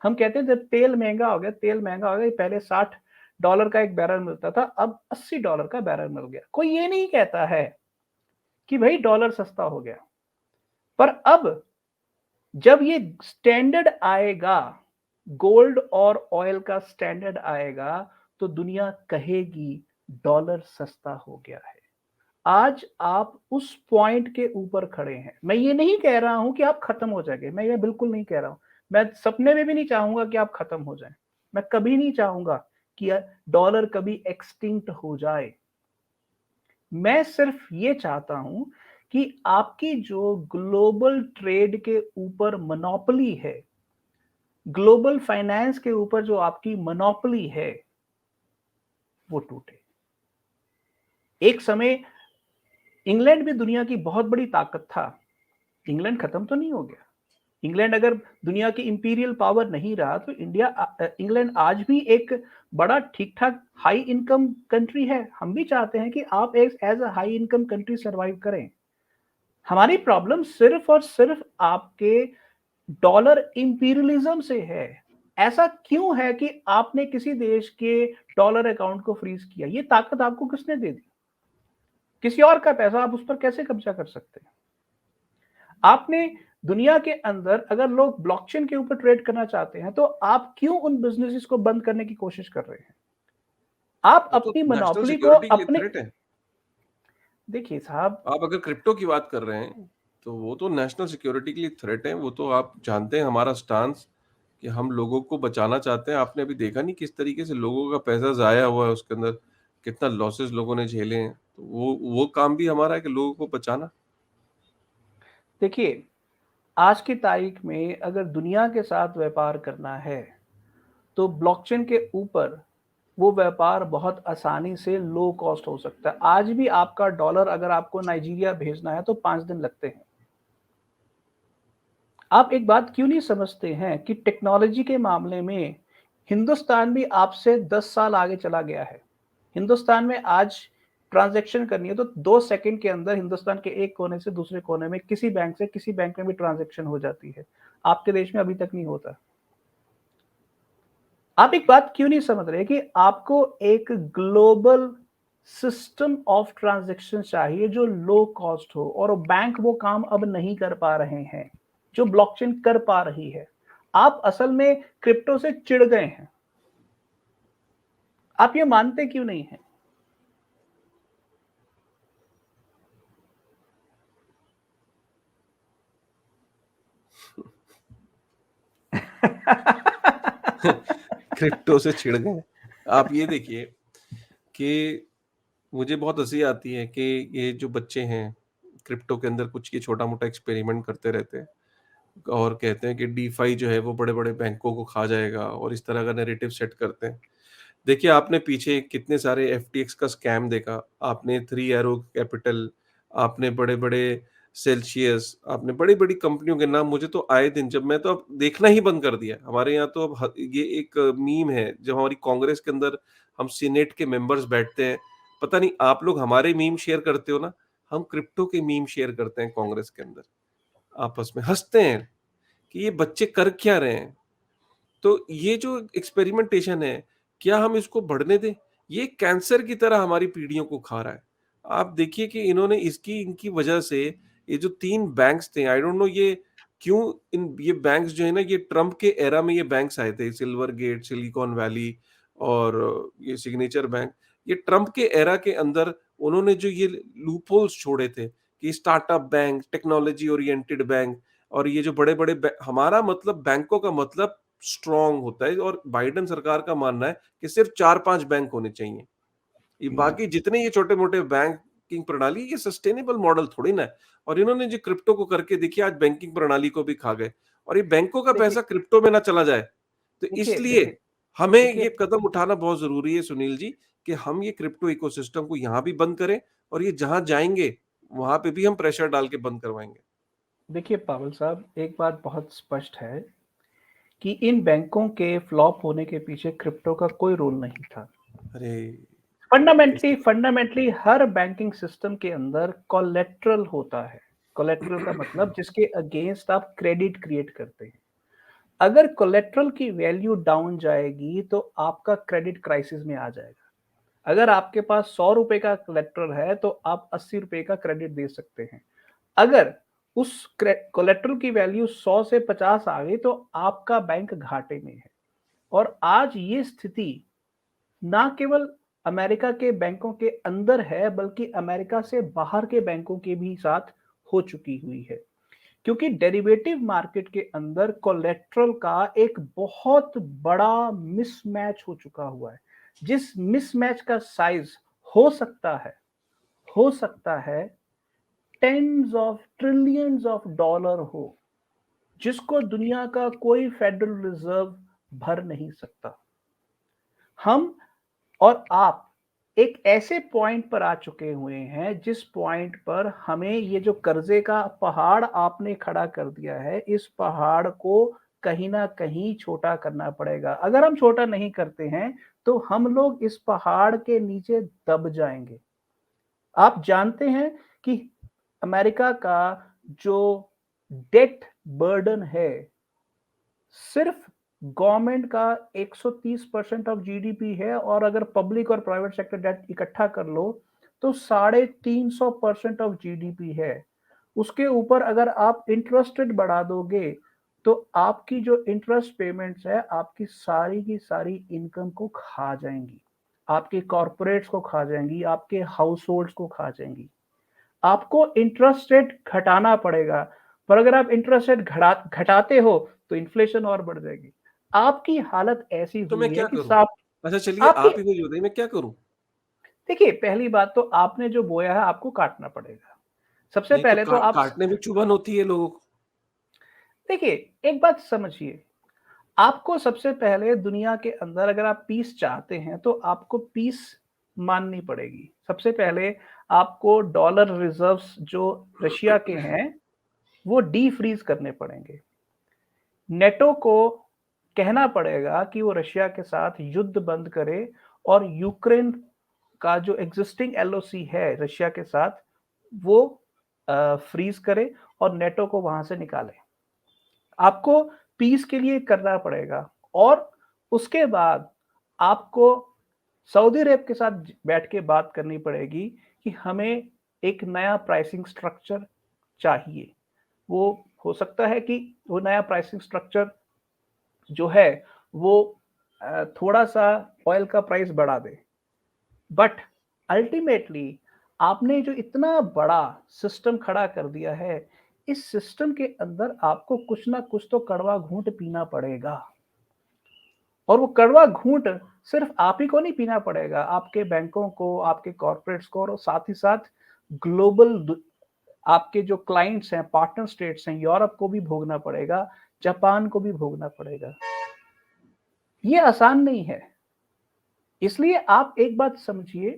हम कहते हैं जब तेल महंगा हो गया, तेल महंगा हो गया, पहले $60 का एक बैरल मिलता था, अब $80 का बैरल मिल गया। कोई ये नहीं कहता है कि भाई डॉलर सस्ता हो गया, पर अब जब ये स्टैंडर्ड आएगा, गोल्ड और ऑयल का स्टैंडर्ड आएगा, तो दुनिया कहेगी डॉलर सस्ता हो गया है। आज आप उस पॉइंट के ऊपर खड़े हैं। मैं ये नहीं कह रहा हूं कि आप खत्म हो जाएंगे, मैं ये बिल्कुल नहीं कह रहा हूं। मैं सपने में भी नहीं चाहूंगा कि आप खत्म हो जाएं। मैं कभी नहीं चाहूंगा कि डॉलर कभी एक्सटिंक्ट हो जाए। मैं सिर्फ ये चाहता हूं कि आपकी जो ग्लोबल ट्रेड के ऊपर मोनोपोली है, ग्लोबल फाइनेंस के ऊपर जो आपकी मोनोपोली है, वो टूटे। एक समय इंग्लैंड भी दुनिया की बहुत बड़ी ताकत था, इंग्लैंड खत्म तो नहीं हो गया। इंग्लैंड अगर दुनिया की इंपीरियल पावर नहीं रहा तो इंग्लैंड आज भी एक बड़ा ठीक-ठाक हाई इनकम कंट्री है। हम भी चाहते हैं कि आप एक as a high income country survive करें। हमारी प्रॉब्लम सिर्फ़ और सिर्फ़ आपके डॉलर इंपीरियलिज्म से है। ऐसा क्यों है कि आपने किसी देश के डॉलर अकाउंट को फ्रीज़ किया? ये ताकत आपको किसने दे दी? किसी और का पैसा आप उस पर कैसे कब्ज़ा कर सकते हैं? आपने दुनिया के अंदर अगर लोग ब्लॉकचेन के ऊपर ट्रेड करना चाहते हैं, तो आप क्यों उन बिज़नेसेस को बंद करने की कोशिश कर रहे हैं? आप वो तो अपनी नेशनल मोनोपोली को सिक्योरिटी के लिए अपने थ्रेट है। देखिए साहब। आप अगर क्रिप्टो की बात कर रहे हैं, तो वो तो नेशनल सिक्योरिटी के लिए थ्रेट है। वो तो आप जानते हैं हमारा स्टांस कि हम लोगों को बचाना चाहते हैं। आपने अभी देखा नहीं किस तरीके से लोगों का पैसा ज़ाया हुआ है उसके अंदर, कितना लॉसेस लोगों ने झेले हैं। तो वो काम भी हमारा है कि लोगों को बचाना। देखिए, आज की तारीख में अगर दुनिया के साथ व्यापार करना है, तो ब्लॉकचेन के ऊपर वो व्यापार बहुत आसानी से लो कॉस्ट हो सकता है। आज भी आपका डॉलर अगर आपको नाइजीरिया भेजना है, तो 5 दिन लगते हैं। आप एक बात क्यों नहीं समझते हैं कि टेक्नोलॉजी के मामले में हिंदुस्तान भी आपसे 10 साल आगे चला गया है। हिंदुस्तान में आज ट्रांज़ैक्शन करनी है तो 2 सेकंड के अंदर हिंदुस्तान के एक कोने से दूसरे कोने में किसी बैंक से किसी बैंक में भी ट्रांज़ैक्शन हो जाती है। आपके देश में अभी तक नहीं होता। आप एक बात क्यों नहीं समझ रहे कि आपको एक ग्लोबल सिस्टम ऑफ ट्रांजैक्शन चाहिए जो लो कॉस्ट हो, और बैंक वो काम अब नहीं कर पा रहे हैं जो ब्लॉकचेन कर पा रही है। आप असल में क्रिप्टो से चिढ़ गए हैं। आप ये मानते क्यों नहीं हैं? क्रिप्टो से छिड़ गए। आप ये देखिए कि मुझे बहुत हँसी आती है कि ये जो बच्चे हैं, क्रिप्टो के अंदर कुछ ये छोटा-मोटा एक्सपेरिमेंट करते रहते हैं और कहते हैं कि डीफाई जो है वो बड़े-बड़े बैंकों को खा जाएगा और इस तरह का नैरेटिव सेट करते हैं। देखिए, आपने पीछे कितने सारे एफटीएक्स का स्कैम देखा, आपने थ्री एरो कैपिटल, आपने बड़े-बड़े सेल्सियस, आपने बड़ी-बड़ी कंपनियों के नाम मुझे तो आए दिन जब मैं तो अब देखना ही बंद कर दिया। हमारे यहाँ तो अब ये एक मीम है, जब हमारी कांग्रेस के अंदर हम सीनेट के मेंबर्स बैठते हैं, पता नहीं आप लोग हमारे मीम शेयर करते हो ना, हम क्रिप्टो के मीम शेयर करते हैं कांग्रेस के अंदर, आपस में हँसते हैं कि ये बच्चे कर क्या रहे हैं? तो ये जो एक्सपेरिमेंटेशन है, क्या हम इसको बढ़ने दें? ये कैंसर की तरह हमारी पीढ़ियों को खा रहा है। आप देखिए कि इन्होंने इनकी वजह से ये जो 3 बैंक्स थे, आई डोंट नो ये क्यों ये बैंक्स जो है ना, ये ट्रम्प के एरा में ये बैंक्स आए थे, सिल्वर गेट, सिलिकॉन वैली और ये सिग्नेचर बैंक। ये ट्रम्प के एरा के अंदर उन्होंने जो ये लूपहोल्स छोड़े थे कि startup bank, technology oriented bank और ये जो बड़े-बड़े हमारा मतलब बैंकों का मतलब स्ट्रॉन्ग होता है और बाइडेन सरकार का मानना है कि सिर्फ 4-5 बैंक होने चाहिए। ये बाकी जितने ये छोटे-मोटे बैंकिंग प्रणाली ये सस्टेनेबल मॉडल थोड़ी ना है और इन्होंने जो क्रिप्टो को करके देखिए आज बैंकिंग प्रणाली को भी खा गए और ये बैंकों का पैसा देखिए क्रिप्टो में ना चला जाए। तो देखिए इसलिए देखिए हमें देखिए ये कदम उठाना बहुत ज़रूरी है सुनील जी कि हम ये क्रिप्टो इकोसिस्टम को यहाँ भी बंद करें और ये जहाँ जाएँगे, वहाँ पे भी हम प्रेशर डाल के बंद करवाएँगे। देखिए पावल साहब, एक बात बहुत स्पष्ट है कि इन बैंकों के फ्लॉप होने के पीछे क्रिप्टो का कोई रोल नहीं था। अरे! फंडामेंटली कैसे फंडामेंटली हर बैंकिंग सिस्टम के अंदर कोलेटरल होता है। कोलेटरल का मतलब जिसके अगेंस्ट आप क्रेडिट क्रिएट करते हैं। अगर कोलेटरल की वैल्यू डाउन जाएगी तो आपका क्रेडिट क्राइसिस में आ जाएगा। अगर आपके पास 100 रुपए का कोलेटरल है तो आप 80 रुपए का क्रेडिट दे सकते हैं। अगर उस कोलेटरल की वैल्यू 100 से 50 आ गई तो आपका बैंक घाटे में है। और आज ये स्थिति ना केवल अमेरिका के बैंकों के अंदर है बल्कि अमेरिका से बाहर के बैंकों के भी साथ हो चुकी हुई है, क्योंकि डेरिवेटिव मार्केट के अंदर कोलेटरल का एक बहुत बड़ा मिसमैच हो चुका हुआ है। जिस मिसमैच का साइज हो सकता है हो सकता है tens of trillions of dollar हो, जिसको दुनिया का कोई फेडरल रिजर्व भर नहीं सकता। हम और आप एक ऐसे पॉइंट पर आ चुके हुए हैं जिस पॉइंट पर हमें ये जो कर्जे का पहाड़ आपने खड़ा कर दिया है, इस पहाड़ को कहीं न कहीं छोटा करना पड़ेगा। अगर हम छोटा नहीं करते हैं, तो हम लोग इस पहाड़ के नीचे दब जाएँगे। आप जानते हैं कि अमेरिका का जो डेट बर्डन है, सिर्फ गवर्नमेंट का 130% ऑफ जीडीपी है और अगर पब्लिक और प्राइवेट सेक्टर डेट इकट्ठा कर लो तो 350% ऑफ जीडीपी है। उसके ऊपर अगर आप इंटरेस्ट रेट बढ़ा दोगे तो आपकी जो इंटरेस्ट पेमेंट्स है आपकी सारी की सारी इनकम को खा जाएंगी, आपके कॉर्पोरेट्स को खा जाएंगी, आपके हाउस होल्ड्स को खा जाएंगी। आपको इंटरेस्ट रेट घटाना पड़ेगा, पर अगर आप इंटरेस्ट रेट घटाते हो तो इन्फ्लेशन और बढ़ जाएगी। आपकी हालत ऐसी तो मैं हुई है क्या कि करूँ? साफ अच्छा चलिए आपकी आप ही मुझे बताइए मैं क्या करूँ? देखिए, पहली बात तो आपने जो बोया है आपको काटना पड़ेगा। सबसे नहीं तो पहले तो आप काटने में चुभन होती है लोगों को। देखिए, एक बात समझिए, आपको सबसे पहले दुनिया के अंदर अगर आप पीस चाहते हैं, तो आपको पीस माननी पड़ेगी। सबसे पहले आपको डॉलर रिज़र्व्स जो रशिया के हैं, वो डीफ्रीज़ करने पड़ेंगे। नेटो को कहना पड़ेगा कि वो रशिया के साथ युद्ध बंद करे और यूक्रेन का जो एग्जिस्टिंग एलओसी है रशिया के साथ, वो फ्रीज करे और नेटो को वहां से निकाले। आपको पीस के लिए करना पड़ेगा और उसके बाद आपको सऊदी अरब के साथ बैठ के बात करनी पड़ेगी कि हमें एक नया प्राइसिंग स्ट्रक्चर चाहिए। वो हो सकता है कि वो नया प्राइसिंग स्ट्रक्चर जो है वो थोड़ा-सा ऑयल का प्राइस बढ़ा दे। बट अल्टीमेटली आपने जो इतना बड़ा सिस्टम खड़ा कर दिया है, इस सिस्टम के अंदर आपको कुछ ना कुछ तो कड़वा घूंट पीना पड़ेगा। और वो कड़वा घूंट सिर्फ आप ही को नहीं पीना पड़ेगा, आपके बैंकों को, आपके कॉर्पोरेट्स को और साथ ही साथ ग्लोबल आपके जो क्लाइंट्स हैं, पार्टनर स्टेट्स हैं, यूरोप को भी भोगना पड़ेगा, जापान को भी भोगना पड़ेगा। ये आसान नहीं है। इसलिए आप एक बात समझिए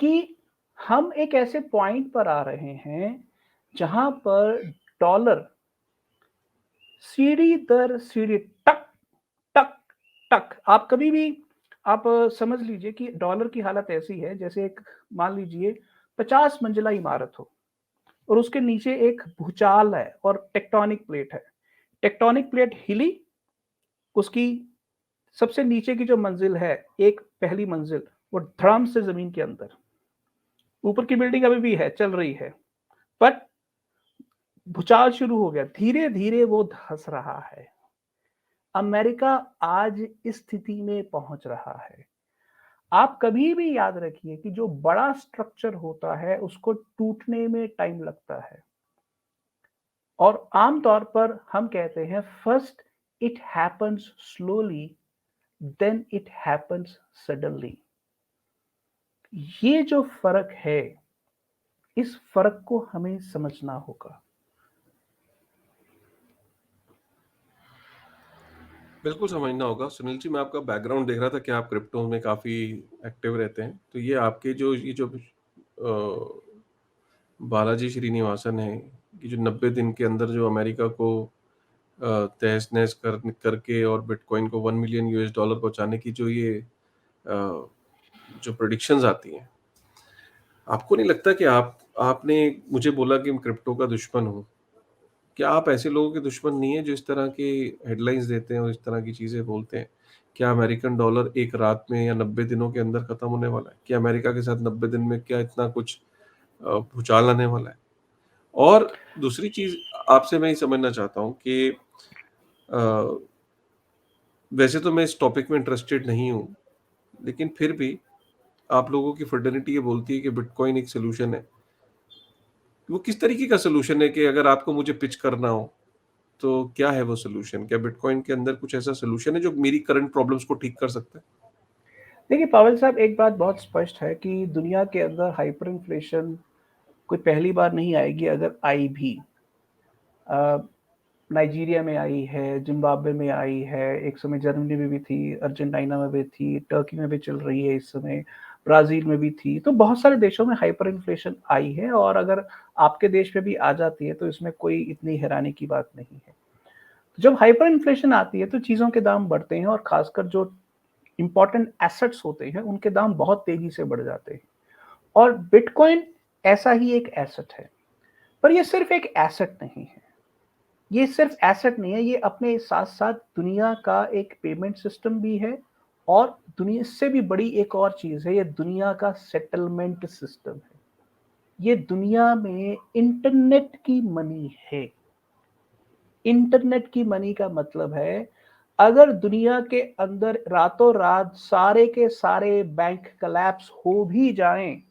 कि हम एक ऐसे पॉइंट पर आ रहे हैं जहां पर डॉलर सीढ़ी दर सीढ़ी टक टक टक आप कभी भी आप समझ लीजिए कि डॉलर की हालत ऐसी है जैसे एक मान लीजिए 50 मंजिला इमारत हो और उसके नीचे एक भूचाल है और टेक्टोनिक प्लेट है। टेक्टोनिक प्लेट हिली, उसकी सबसे नीचे की जो मंजिल है, एक पहली मंजिल, वो धड़ाम से जमीन के अंदर। ऊपर की बिल्डिंग अभी भी है, चल रही है, बट भूचाल शुरू हो गया, धीरे-धीरे वो धँस रहा है। अमेरिका आज इस स्थिति में पहुँच रहा है। आप कभी भी याद रखिए कि जो बड़ा स्ट्रक्चर होता है, उसको टूटने में टाइम लगता है और आम तौर पर हम कहते हैं first it happens slowly then it happens suddenly. ये जो फ़र्क है, इस फ़र्क को हमें समझना होगा। बिल्कुल समझना होगा। सुनील जी मैं आपका बैकग्राउंड देख रहा था कि आप क्रिप्टो में काफ़ी एक्टिव रहते हैं। तो ये आपके जो ये जो बालाजी श्रीनिवासन हैं, कि जो 90 दिन के अंदर जो अमेरिका को तहस-नहस करके और बिटकॉइन को 1 मिलियन यूएस डॉलर पहुँचाने की जो ये जो प्रेडिक्शंस आती हैं, आपको नहीं लगता कि आपने मुझे बोला कि मैं क्रिप्टो का दुश्मन हूँ। क्या आप ऐसे लोगों के दुश्मन नहीं हैं जो इस तरह की हेडलाइंस देते हैं और इस तरह की चीज़ें बोलते हैं? क्या अमेरिकन डॉलर एक रात में या 90 दिनों के अंदर खत्म होने वाला है? क्या अमेरिका के साथ 90 दिन में क्या इतना कुछ भूचाल आने वाला है? और दूसरी चीज़ आपसे मैं ये समझना चाहता हूँ कि अ, वैसे तो मैं इस टॉपिक में इंटरेस्टेड नहीं हूँ, लेकिन फिर भी आप लोगों की फ्रेटर्निटी ये बोलती है कि बिटकॉइन एक सॉल्यूशन है। वो किस तरीके का सॉल्यूशन है कि अगर आपको मुझे पिच करना हो, तो क्या है वो सॉल्यूशन? क्या बिटकॉइन के अंदर कुछ ऐसा सॉल्यूशन है जो मेरी करंट प्रॉब्लम्स को ठीक कर सकता है? देखिए पावेल साहब, एक बात बहुत स्पष्ट है कि दुनिया के अंदर हाइपर इन्फ्लेशन कोई पहली बार नहीं आएगी, अगर आई भी अ, नाइजीरिया में आई है, ज़िम्बाब्वे में आई है, एक समय जर्मनी में भी थी, अर्जेंटीना में भी थी, टर्की में भी चल रही है इस समय, ब्राज़ील में भी थी, तो बहुत सारे देशों में हाइपर इन्फ्लेशन आई है और अगर आपके देश में भी आ जाती है, तो इसमें कोई इतनी हैरानी की बात नहीं है। जब हाइपर इन्फ्लेशन आती है, तो चीज़ों के दाम बढ़ते हैं और खासकर जो इम्पोर्टेंट एसेट्स होते हैं, उनके दाम बहुत तेज़ी से बढ़ जाते हैं और बिटकॉइन ऐसा ही एक एसेट है। पर ये सिर्फ़ एक एसेट नहीं है। ये सिर्फ़ एसेट नहीं है, ये अपने साथ-साथ दुनिया का एक पेमेंट सिस्टम भी है और दुनिया इससे भी बड़ी एक और चीज़ है, ये दुनिया का सेटलमेंट सिस्टम है। ये दुनिया में इंटरनेट की मनी है। इंटरनेट की मनी का मतलब है, अगर दुनिया के अंदर रातों-रात सारे के सारे बैंक कोलैप्स हो भी जाएँ,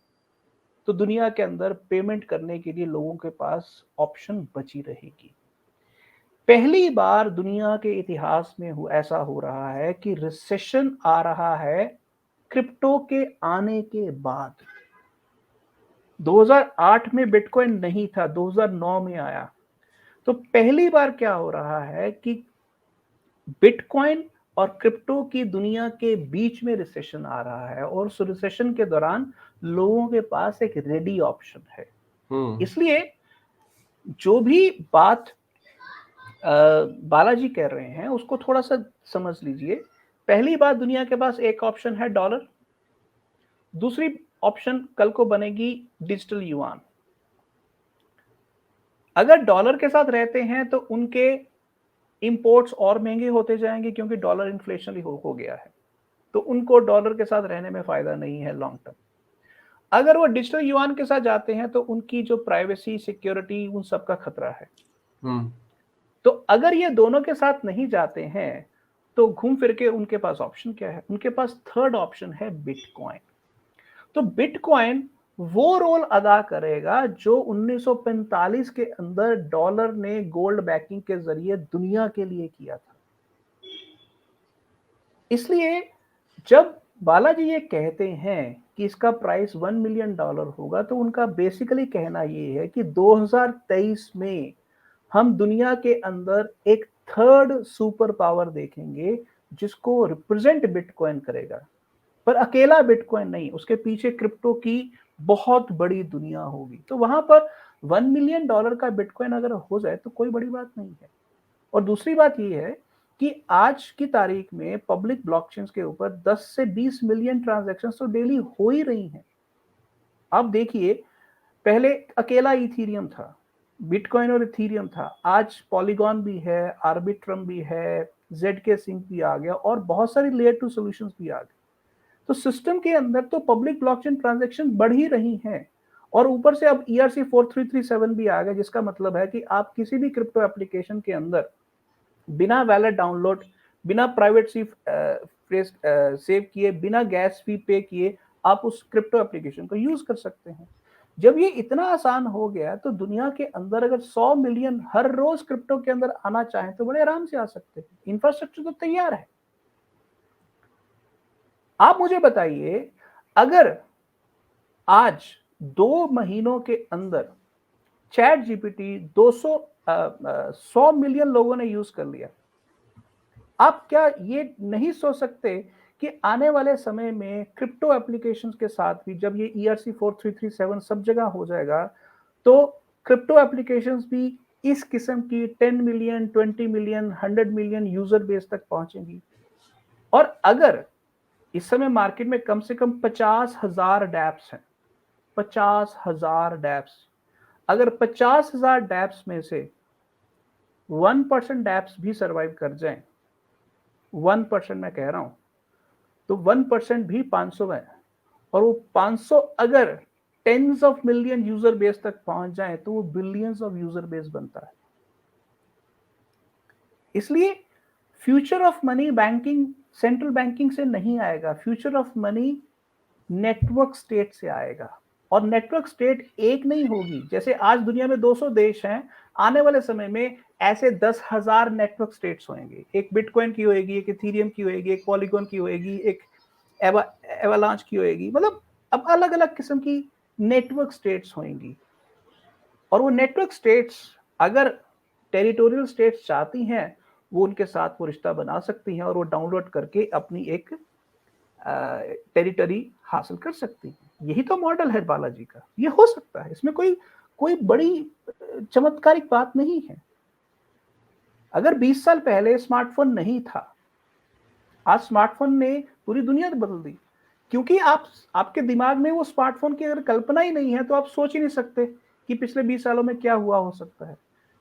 तो दुनिया के अंदर पेमेंट करने के लिए लोगों के पास ऑप्शन बची रहेगी। पहली बार दुनिया के इतिहास में ऐसा हो रहा है कि रिसेशन आ रहा है क्रिप्टो के आने के बाद। 2008 में बिटकॉइन नहीं था, 2009 में आया। तो पहली बार क्या हो रहा है कि बिटकॉइन और क्रिप्टो की दुनिया के बीच में रिसेशन आ रहा है और उस रिसेशन के दौरान लोगों के पास एक रेडी ऑप्शन है। हुँ। इसलिए जो भी बात बालाजी कह रहे हैं उसको थोड़ा-सा समझ लीजिए। पहली बात, दुनिया के पास एक ऑप्शन है डॉलर, दूसरी ऑप्शन कल को बनेगी डिजिटल युआन। अगर डॉलर के साथ रहते हैं तो उनके इंपोर्ट्स और महँगे होते जाएँगे क्योंकि डॉलर इन्फ्लेशनरी हो गया है। तो उनको डॉलर के साथ रहने में फ़ायदा नहीं है लॉन्ग टर्म। अगर वो डिजिटल युआन के साथ जाते हैं तो उनकी जो प्राइवेसी, सिक्योरिटी उन सब का खतरा है। हुँ। तो अगर ये दोनों के साथ नहीं जाते हैं, तो घूम फिर के उनके पास ऑप्शन क्या है? उनके पास थर्ड ऑप्शन है बिटकॉइन। तो बिटकॉइन वो रोल अदा करेगा जो 1945 के अंदर डॉलर ने गोल्ड बैकिंग के ज़रिए दुनिया के लिए किया था। इसलिए जब बालाजी ये कहते हैं कि इसका प्राइस $1 मिलियन होगा, तो उनका बेसिकली कहना ये है कि 2023 में हम दुनिया के अंदर एक थर्ड सुपर पावर देखेंगे, जिसको रिप्रेजेंट बिटकॉइन करेगा। पर अकेला बिटकॉइन नहीं, उसके पीछे क्रिप्टो की बहुत बड़ी दुनिया होगी। तो वहाँ पर $1 मिलियन का बिटकॉइन अगर हो जाए तो कोई बड़ी बात नहीं है। और दूसरी बात ये है कि आज की तारीख में पब्लिक ब्लॉकचेन्स के ऊपर 10 से 20 मिलियन ट्रांज़ैक्शंस तो डेली हो ही रही हैं। आप देखिए, पहले अकेला इथेरियम था, बिटकॉइन और इथेरियम था। आज पॉलीगॉन भी है, आर्बिट्रम भी है, ज़ेडके सिंक भी आ गया और बहुत सारी लेयर 2 सॉल्यूशंस भी आ गए। तो सिस्टम के अंदर तो पब्लिक ब्लॉकचेन ट्रांजैक्शन बढ़ ही रही हैं और ऊपर से अब ERC 4337 भी आ गया, जिसका मतलब है कि आप किसी भी क्रिप्टो एप्लीकेशन के अंदर बिना वैलेट डाउनलोड, बिना प्राइवेट सी फ्रेज सेव किए, बिना गैस फी पे किए आप उस क्रिप्टो एप्लीकेशन को यूज कर सकते हैं। जब ये इतना आसान हो गया तो दुनिया के अंदर अगर 100 मिलियन हर रोज क्रिप्टो के अंदर आना चाहें तो बड़े आराम से आ सकते हैं। इंफ्रास्ट्रक्चर तो तैयार है। आप मुझे बताइए, अगर आज 2 महीनों के अंदर चैट जीपीटी 100 मिलियन लोगों ने यूज कर लिया, आप क्या ये नहीं सोच सकते कि आने वाले समय में क्रिप्टो एप्लीकेशंस के साथ भी जब ये ERC 4337 सब जगह हो जाएगा, तो क्रिप्टो एप्लीकेशंस भी इस किस्म की 10 million, 20 million, 100 million user base तक पहुंचेंगी। और अगर इस समय मार्केट में कम से कम 50,000 डैप्स हैं, 50,000 डैप्स, अगर 50,000 डैप्स में से 1% डैप्स भी सर्वाइव कर जाएं, 1% मैं कह रहा हूं, तो 1% भी 500 है और वो 500 अगर tens of million user base तक पहुंच जाए तो वो बिलियंस ऑफ यूजर बेस बनता है। इसलिए future of money banking central banking से नहीं आएगा, future of money network state से आएगा। और नेटवर्क स्टेट एक नहीं होगी। जैसे आज दुनिया में 200 देश हैं, आने वाले समय में ऐसे 10,000 नेटवर्क स्टेट्स होंगे। एक बिटकॉइन की होएगी, एक इथेरियम की होएगी, एक पॉलीगॉन की होएगी, एक एवालांच की होएगी। मतलब अब अलग अलग किस्म की नेटवर्क स्टेट्स होंगी। और वो नेटवर्क स्टेट्स अगर टेरिटोरियल स्टेट्स चाहती हैं, वो उनके साथ वो रिश्ता बना सकती हैं और वो डाउनलोड करके अपनी एक टेरिटरी हासिल कर सकती हैं। यही तो मॉडल है बालाजी का। ये हो सकता है, इसमें कोई कोई बड़ी चमत्कारिक बात नहीं है। अगर 20 साल पहले स्मार्टफ़ोन नहीं था, आज स्मार्टफ़ोन ने पूरी दुनिया बदल दी। क्योंकि आपके दिमाग में वो स्मार्टफ़ोन की अगर कल्पना ही नहीं है, तो आप सोच ही नहीं सकते कि पिछले 20 सालों में क्या हुआ हो सकता है।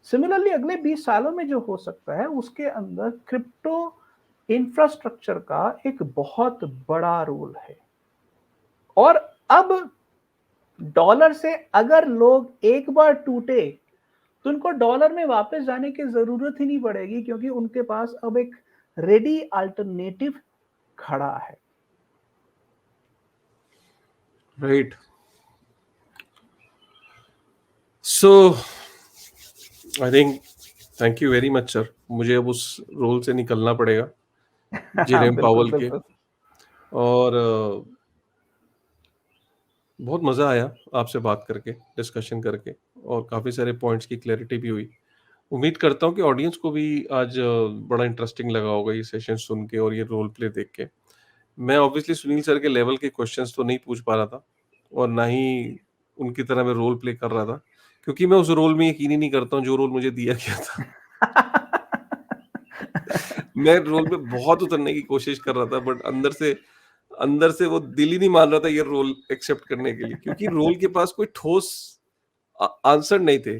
सिमिलरली अगले 20 सालों में जो हो सकता है, उसके अंदर क्रिप्टो इंफ्रास्ट्रक्चर का एक बहुत बड़ा रोल है। और अब डॉलर से अगर लोग एक बार टूटे, तो उनको डॉलर में वापस जाने की ज़रूरत ही नहीं पड़ेगी, क्योंकि उनके पास अब एक रेडी अल्टरनेटिव खड़ा है। Right. So I think thank you very much sir. मुझे अब उस रोल से निकलना पड़ेगा, जेरेम बिल्कुल, पावल के। बिल्कुल। और बहुत मज़ा आया आपसे बात करके, डिस्कशन करके, और काफ़ी सारे पॉइंट्स की क्लैरिटी भी हुई। उम्मीद करता हूँ कि ऑडियंस को भी आज बड़ा इंटरेस्टिंग लगा होगा ये सेशन सुन के और ये रोल प्ले देख के। मैं ऑब्वियसली सुनील सर के लेवल के क्वेश्चंस तो नहीं पूछ पा रहा था, और ना ही उनकी तरह मैं रोल प्ले कर रहा था, क्योंकि मैं उस रोल में यकीन ही नहीं करता हूँ जो रोल मुझे दिया गया था। मैं रोल में बहुत उतरने की कोशिश कर रहा था, बट अंदर से वो दिल ही नहीं मान रहा था ये रोल एक्सेप्ट करने के लिए, क्योंकि रोल के पास कोई ठोस आंसर नहीं थे।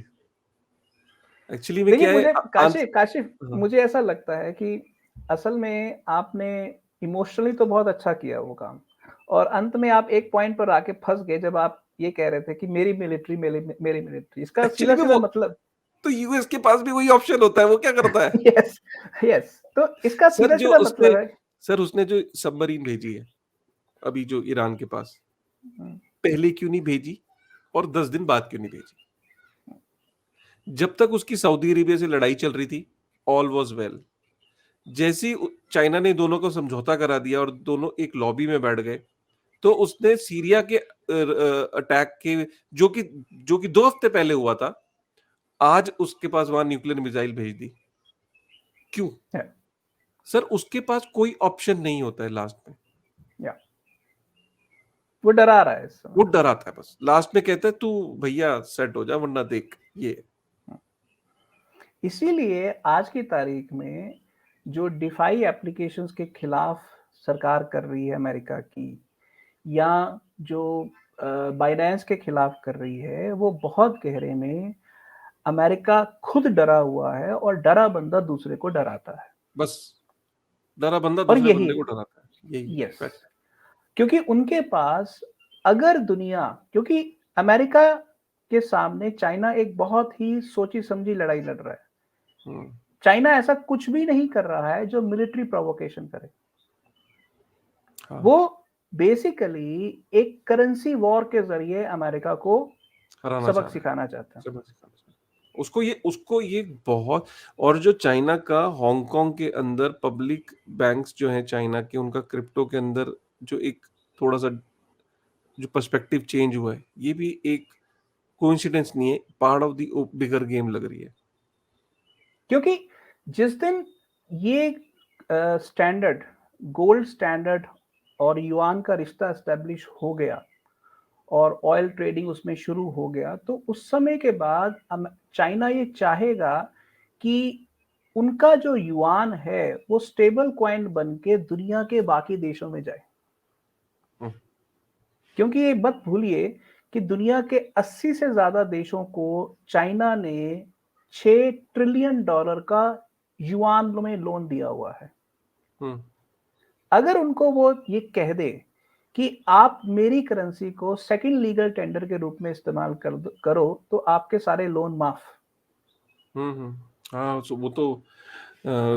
एक्चुअली में देखिए, क्या है, मुझे काशिफ़ आंसर। काशिफ़ मुझे ऐसा लगता है कि असल में आपने इमोशनली तो बहुत अच्छा किया वो काम, और अंत में आप एक पॉइंट पर आके फँस गए, जब आप ये कह रहे थे कि मेरी मिलिट्री। इसका एक्चुअली में सीधा-सीधा वो, मतलब तो यूएस के पास भी वही ऑप्शन होता है, वो क्या करता है? Yes, yes. तो इसका सर जो सीधा-सीधा उसने मतलब है। सर उसने जो सबमरीन भेजी है, अभी जो ईरान के पास, हुँ, पहले क्यों नहीं भेजी और 10 दिन बाद क्यों नहीं भेजी? जब तक उसकी सऊदी अरेबिया से लड़ाई चल रही थी, ऑल वाज़ वेल। जैसे ही चाइना ने दोनों को समझौता करा दिया और दोनों एक लॉबी में बैठ गए, तो उसने सीरिया के अटैक के, जो कि 2 हफ्ते पहले हुआ था, आज उसके पास वहां न्यूक्लियर मिसाइल भेज दी। क्यों? है, सर उसके पास कोई ऑप्शन नहीं होता है लास्ट में। या वो डरा रहा है इस वो समय। डराता है बस। लास्ट में कहता है तू भैया सेट हो जा वरना देख ये। हुँ। इसीलिए आज की तारीख में जो डिफाई एप्लीकेशंस के खिलाफ सरकार कर रही है अमेरिका की, या जो बाइडेंस के खिलाफ कर रही है, वो बहुत गहरे में अमेरिका खुद डरा हुआ है, और डरा बंदा दूसरे को डराता है। बस डरा बंदा और दूसरे यही बंदे को डराता है, यही है यस, फैक्ट। क्योंकि उनके पास अगर दुनिया, क्योंकि अमेरिका के सामने चाइना एक बहुत ही सोची समझी लड़ाई लड़ रहा है। हम्म, चाइना ऐसा कुछ भी नहीं कर रहा है जो मिलिट्री प्रोवोकेशन करे। हाँ। वो बेसिकली एक करेंसी वॉर के जरिए अमेरिका को हराना चाह सबक रहा है। सिखाना चाहता है। समझ समझ उसको ये बहुत। और जो चाइना का हांगकांग के अंदर पब्लिक बैंक्स जो हैं चाइना के, उनका क्रिप्टो के अंदर जो एक थोड़ा सा जो पर्सपेक्टिव चेंज हुआ है, ये भी एक कोइंसिडेंस नहीं है, part of the bigger game लग रही है। क्योंकि जिस दिन ये स्टैंडर्ड, गोल्ड स्टैंडर्ड और युआन का रिश्ता एस्टेब्लिश हो गया, और ऑयल ट्रेडिंग उसमें शुरू हो गया, तो उस समय के बाद चाइना ये चाहेगा कि उनका जो युआन है वो स्टेबल कॉइन बन के दुनिया के बाकी देशों में जाए। हम्म, क्योंकि ये मत भूलिए कि दुनिया के 80 से ज्यादा देशों को चाइना ने 6 ट्रिलियन डॉलर का युआन में लोन दिया हुआ है। हम्म, अगर उनको वो ये कह दे कि आप मेरी करेंसी को सेकंड लीगल टेंडर के रूप में इस्तेमाल करो, तो आपके सारे लोन माफ। हाँ, वो तो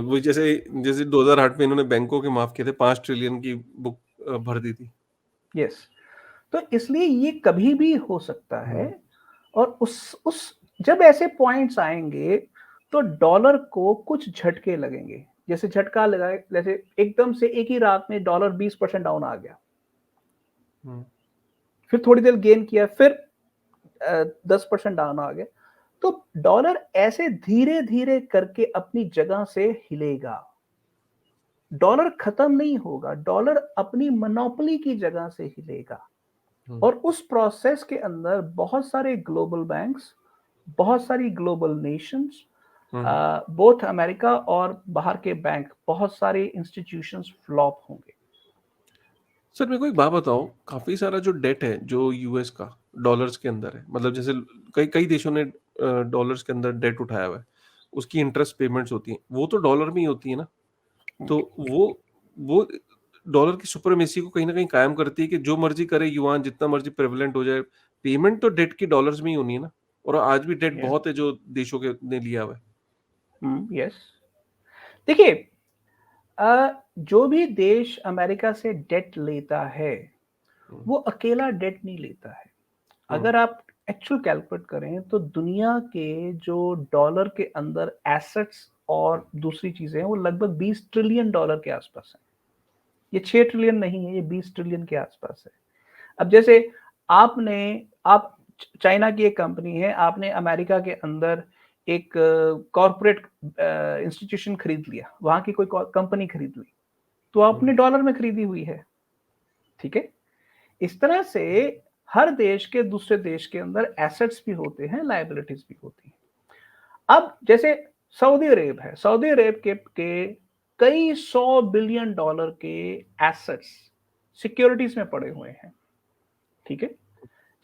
वो जैसे जैसे 2008 में इन्होंने बैंकों के माफ किए थे, 5 ट्रिलियन की बुक भर दी थी। यस। तो इसलिए ये कभी भी हो सकता है। हम्म, और उस जब ऐसे पॉइंट्स आएंगे, तो डॉलर को कुछ झटके लगेंगे। जैसे झटका लगा, जैसे एकदम से एक ही रात में डॉलर 20% डाउन आ गया, हम्म, फिर थोड़ी देर गेन किया, फिर 10% डाउन आ गया। तो डॉलर ऐसे धीरे धीरे करके अपनी जगह से हिलेगा। डॉलर खत्म नहीं होगा, डॉलर अपनी मोनोपोली की जगह से हिलेगा। हम्म, और उस प्रोसेस के अंदर बहुत सारे ग्लोबल बैंक्स, बहुत सारी ग्लोबल नेशंस, हम्म। बोथ अमेरिका और बाहर के बैंक, बहुत सारे इंस्टीट्यूशंस फ्लॉप होंगे। सर मेरे को एक बात बताओ, काफी सारा जो डेट है जो यूएस का डॉलर्स के अंदर है, मतलब जैसे कई कई देशों ने डॉलर्स के अंदर डेट उठाया हुआ है, उसकी इंटरेस्ट पेमेंट्स होती हैं, वो तो डॉलर में ही होती है ना। तो वो डॉलर की सुपरमेसी को कहीं ना कहीं कायम करती है कि जो मर्जी करे युआन जितना मर्जी प्रेवलेंट हो जाए, पेमेंट तो डेट की डॉलर्स में ही होनी है ना। और आज भी डेट या बहुत है जो देशों के ने लिया हुआ है। यस, देखिए, जो भी देश अमेरिका से डेट लेता है हम्म, वो अकेला डेट नहीं लेता है। हम्म, अगर आप एक्चुअल कैलकुलेट करें तो दुनिया के जो डॉलर के अंदर एसेट्स और दूसरी चीजें हैं वो लगभग 20 ट्रिलियन डॉलर के आसपास है। ये 6 ट्रिलियन नहीं है, ये 20 ट्रिलियन के आसपास है। अब जैसे आपने आप चाइना की एक कंपनी है, आपने अमेरिका के अंदर एक कॉरपोरेट इंस्टीट्यूशन खरीद लिया, वहां की कोई कंपनी खरीद ली, तो आपने हम्म, डॉलर में खरीदी हुई है, ठीक है। इस तरह से हर देश के दूसरे देश के अंदर एसेट्स भी होते हैं, लायबिलिटीज भी होती हैं। अब जैसे सऊदी अरेब है, सऊदी अरेब के कई 100 बिलियन डॉलर के एसेट्स सिक्योरिटीज में पड़े हुए हैं, ठीक है।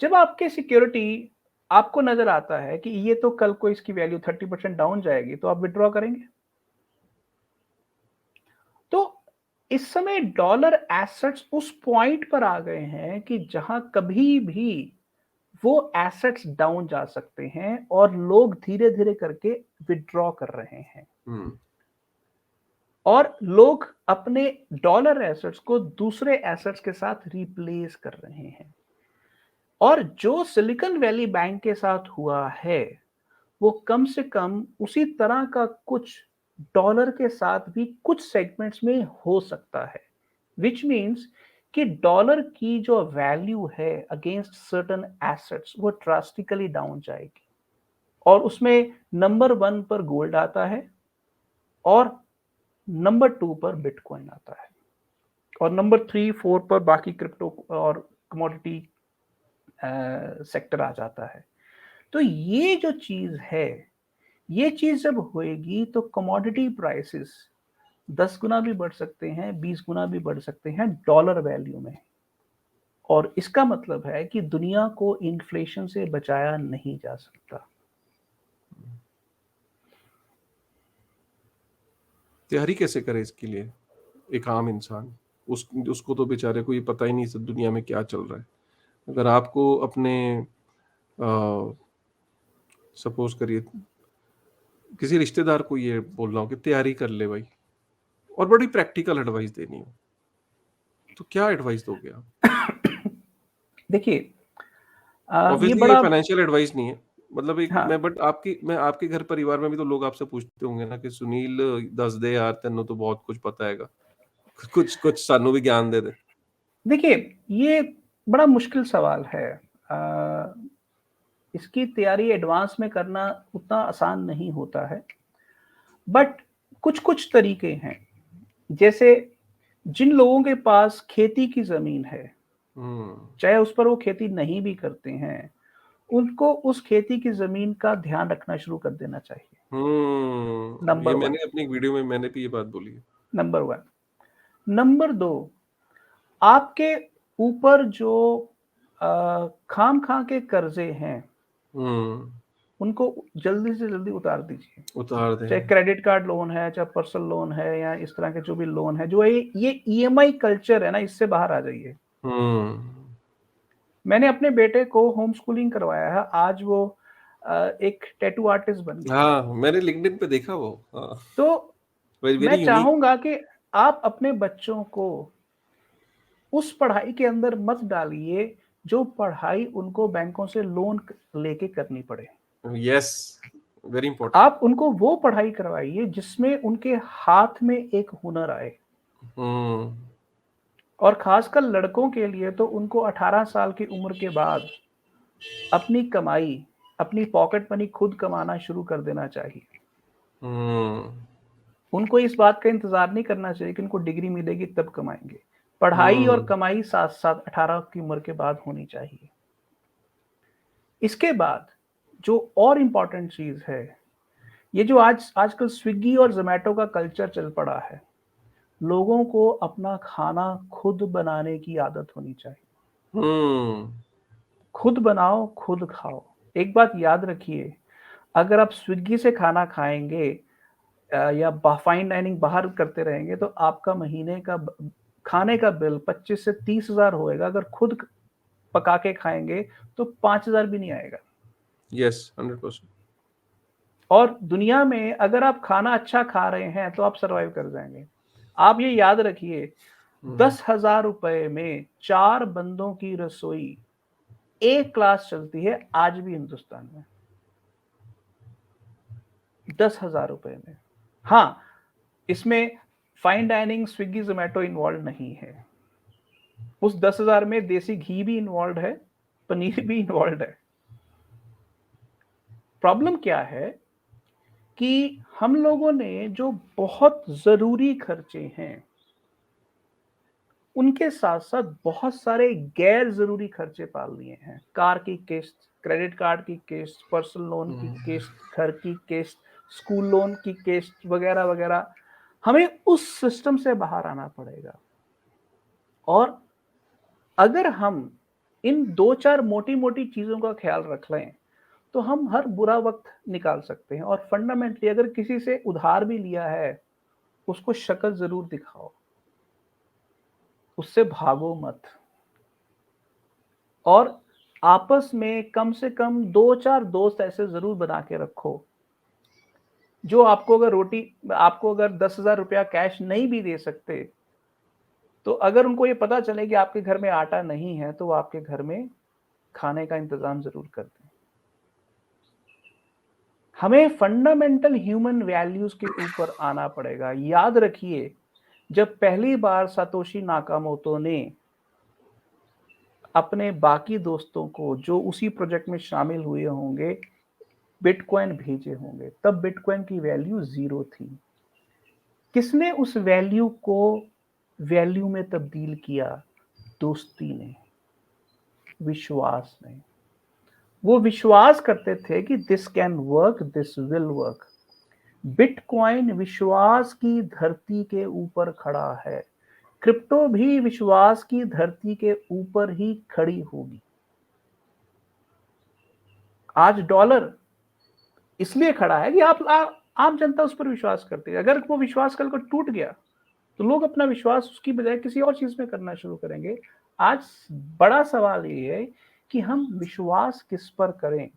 जब आपके सिक्योरिटी आपको नजर आता है कि ये तो कल को इसकी वैल्यू 30% डाउन जाएगी, तो आप विड्रॉ करेंगे। तो इस समय डॉलर एसेट्स उस पॉइंट पर आ गए हैं कि जहां कभी भी वो एसेट्स डाउन जा सकते हैं और लोग धीरे धीरे करके विड्रॉ कर रहे हैं, हम्म, और लोग अपने डॉलर एसेट्स को दूसरे एसेट्स के साथ रिप्लेस कर रहे हैं। और जो सिलिकॉन वैली बैंक के साथ हुआ है वो कम से कम उसी तरह का कुछ डॉलर के साथ भी कुछ सेगमेंट्स में हो सकता है, विच मीन्स कि डॉलर की जो वैल्यू है अगेंस्ट सर्टेन एसेट्स वो ड्रास्टिकली डाउन जाएगी। और उसमें नंबर 1 पर गोल्ड आता है, और नंबर 2 पर बिटकॉइन आता है, और नंबर 3 4 पर बाकी क्रिप्टो और कमोडिटी सेक्टर आ जाता है। तो ये जो चीज है, ये चीज जब होएगी तो कमोडिटी प्राइसेस 10 गुना भी बढ़ सकते हैं, 20 गुना भी बढ़ सकते हैं डॉलर वैल्यू में। और इसका मतलब है कि दुनिया को इन्फ्लेशन से बचाया नहीं जा सकता। तैयारी कैसे करे इसके लिए एक आम इंसान? उसको तो बेचारे को ये पता ही नहीं सब दुनिया में क्या चल रहा है। अगर आपको अपने सपोज करिए किसी रिश्तेदार को ये बोल रहा हूँ कि तैयारी कर ले भाई, और बड़ी प्रैक्टिकल एडवाइस देनी हो, तो क्या एडवाइस दोगे आप? देखिए, ये ऑब्वियसली ये बड़ा, फाइनेंशियल एडवाइस नहीं है, मतलब एक हाँ, मैं आपके घर परिवार में भी तो लोग आपसे पूछते होंगे ना कि सुनील दस दे यार, तेनों तो बहुत कुछ पता हैगा, कुछ कुछ सानू भी ज्ञान दे दे। देखिए, ये बड़ा मुश्किल सवाल है। इसकी तैयारी एडवांस में करना उतना आसान नहीं होता है, बट कुछ कुछ तरीके हैं। जैसे जिन लोगों के पास खेती की जमीन है, हम्म, चाहे उस पर वो खेती नहीं भी करते हैं, उनको उस खेती की जमीन का ध्यान रखना शुरू कर देना चाहिए। ये नंबर वन। मैंने अपनी एक वीडियो में मैंने भी ये बात बोली है। Number one. नंबर दो, आपके ऊपर जो खाम खा के कर्जे हैं हम्म, उनको जल्दी से जल्दी उतार दीजिए। उतार चाहे दें। क्रेडिट कार्ड लोन है, चाहे पर्सनल लोन है, या इस तरह के जो भी लोन है, जो ये ईएमआई कल्चर है ना, इससे बाहर आ जाइए। हम्म, मैंने अपने बेटे को होम स्कूलिंग करवाया है, आज वो एक टैटू आर्टिस्ट बन गया है। हाँ मैंने लिंक्डइन पे देखा वो, हाँ, तो वेरी मैं वेरी यूनिक। चाहूंगा कि आप अपने बच्चों को उस पढ़ाई के अंदर मत डालिए जो पढ़ाई उनको बैंकों से लोन लेके करनी पड़े। Yes, very important. आप उनको वो पढ़ाई करवाइए जिसमें उनके हाथ में एक हुनर आए। हम्म, और खासकर लड़कों के लिए तो उनको 18 साल की उम्र के बाद अपनी कमाई, अपनी पॉकेट मनी खुद कमाना शुरू कर देना चाहिए। हम्म, उनको इस बात का इंतज़ार नहीं करना चाहिए कि उनको डिग्री मिलेगी तब कमाएँगे। पढ़ाई और हुँ, कमाई साथ-साथ 18 की उम्र के बाद होनी चाहिए। इसके बाद जो और इम्पोर्टेंट चीज़ है, ये जो आजकल स्विगी और ज़ोमैटो का कल्चर चल पड़ा है, लोगों को अपना खाना खुद बनाने की आदत होनी चाहिए। हुँ, खुद बनाओ, खुद खाओ। एक बात याद रखिए, अगर आप स्विगी से खाना खाएँगे या फाइन डाइनिंग बाहर करते रहेंगे तो आपका महीने का खाने का बिल 25 से 30,000 होएगा। अगर खुद पका के खाएँगे तो 5,000 भी नहीं आएगा। येस, 100%। और दुनिया में अगर आप खाना अच्छा खा रहे हैं तो आप सर्वाइव कर जाएँगे। आप ये याद रखिए, हुँ, 10,000 रुपए में 4 बंदों की रसोई ए क्लास चलती है आज भी हिंदुस्तान में। 10,000 रुपए में। हाँ, इसमें fine dining, Swiggy, Zomato involve नहीं है। उस 10,000 में देसी घी भी इन्वॉल्व्ड है, पनीर भी इन्वॉल्व्ड है। प्रॉब्लम क्या है कि हम लोगों ने जो बहुत ज़रूरी खर्चे हैं, उनके साथ-साथ बहुत सारे गैर ज़रूरी खर्चे पाल लिए हैं। कार की किस्त, क्रेडिट कार्ड की किस्त, पर्सनल लोन की हुँ, किस्त, घर की किस्त, स्कूल लोन की किस्त वगैरह-वगैरह। हमें उस सिस्टम से बाहर आना पड़ेगा और अगर हम इन 2-4 मोटी-मोटी चीज़ों का ख़्याल रख लें, तो हम हर बुरा वक़्त निकाल सकते हैं और फंडामेंटली अगर किसी से उधार भी लिया है, उसको शक्ल ज़रूर दिखाओ, उससे भागो मत और आपस में कम से कम 2-4 दोस्त ऐसे ज़रूर बना के रखो, जो आपको अगर 10,000 रुपया कैश नहीं भी दे सकते, तो अगर उनको ये पता चले कि आपके घर में आटा नहीं है, तो वो आपके घर में खाने का इंतज़ाम ज़रूर कर दें। हमें फंडामेंटल ह्यूमन वैल्यूज़ के ऊपर आना पड़ेगा। याद रखिए, जब पहली बार सातोशी नाकामोटो ने अपने बाकी दोस्तों को जो उसी प्रोजेक्ट में शामिल हुए होंगे, बिटकॉइन भेजे होंगे, तब बिटकॉइन की वैल्यू 0 थी। किसने उस वैल्यू को वैल्यू में तब्दील किया? दोस्ती ने, विश्वास ने। वो विश्वास करते थे कि this can work, this will work. Bitcoin विश्वास की धरती के ऊपर खड़ा है। क्रिप्टो भी विश्वास की धरती के ऊपर ही खड़ी होगी। आज डॉलर इसलिए खड़ा है कि आम जनता उस पर विश्वास करती है। अगर वो विश्वास कल को टूट गया, तो लोग अपना विश्वास उसकी बजाय किसी और चीज में करना शुरू करेंगे। आज बड़ा सवाल ये है कि हम विश्वास किस पर करें।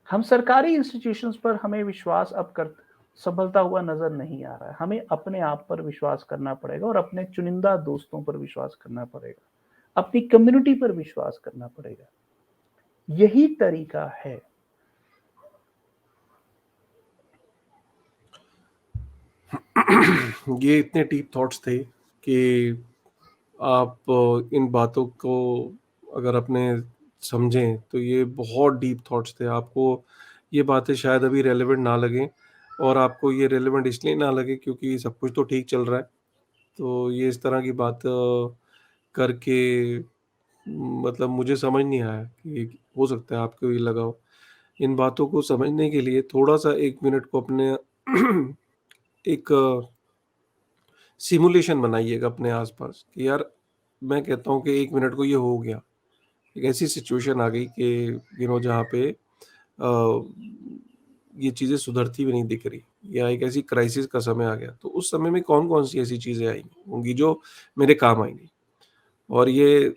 हम सरकारी इंस्टीट्यूशंस पर हमें विश्वास अब कर संभलता हुआ नजर नहीं आ रहा है। हमें अपने आप पर विश्वास करना पड़ेगा और अपने चुनिंदा दोस्तों पर विश्वास करना पड़ेगा, अपनी कम्युनिटी पर विश्वास करना पड़ेगा। यही तरीका है। ये इतने डीप थॉट्स थे कि आप इन बातों को अगर अपने समझें तो ये बहुत डीप थॉट्स थे। आपको ये बातें शायद अभी रेलेवेंट ना लगें और आपको ये रेलेवेंट इसलिए ना लगे क्योंकि सब कुछ तो ठीक चल रहा है। तो ये इस तरह की बात करके मतलब मुझे समझ नहीं आया कि हो सकता है आपको ये लगा हो। इन बातों को समझने के लिए थोड़ा-सा 1 मिनट को अपने एक सिमुलेशन बनाइएगा अपने आस-पास कि यार मैं कहता हूँ कि 1 मिनट को ये हो गया। एक ऐसी सिचुएशन आ गई कि जहाँ पे ये चीज़ें सुधरती हुई नहीं दिख रही या एक ऐसी क्राइसिस का समय आ गया। तो उस समय में कौन-कौन सी ऐसी चीज़ें आएँगी होंगी जो मेरे काम आएँगी। और ये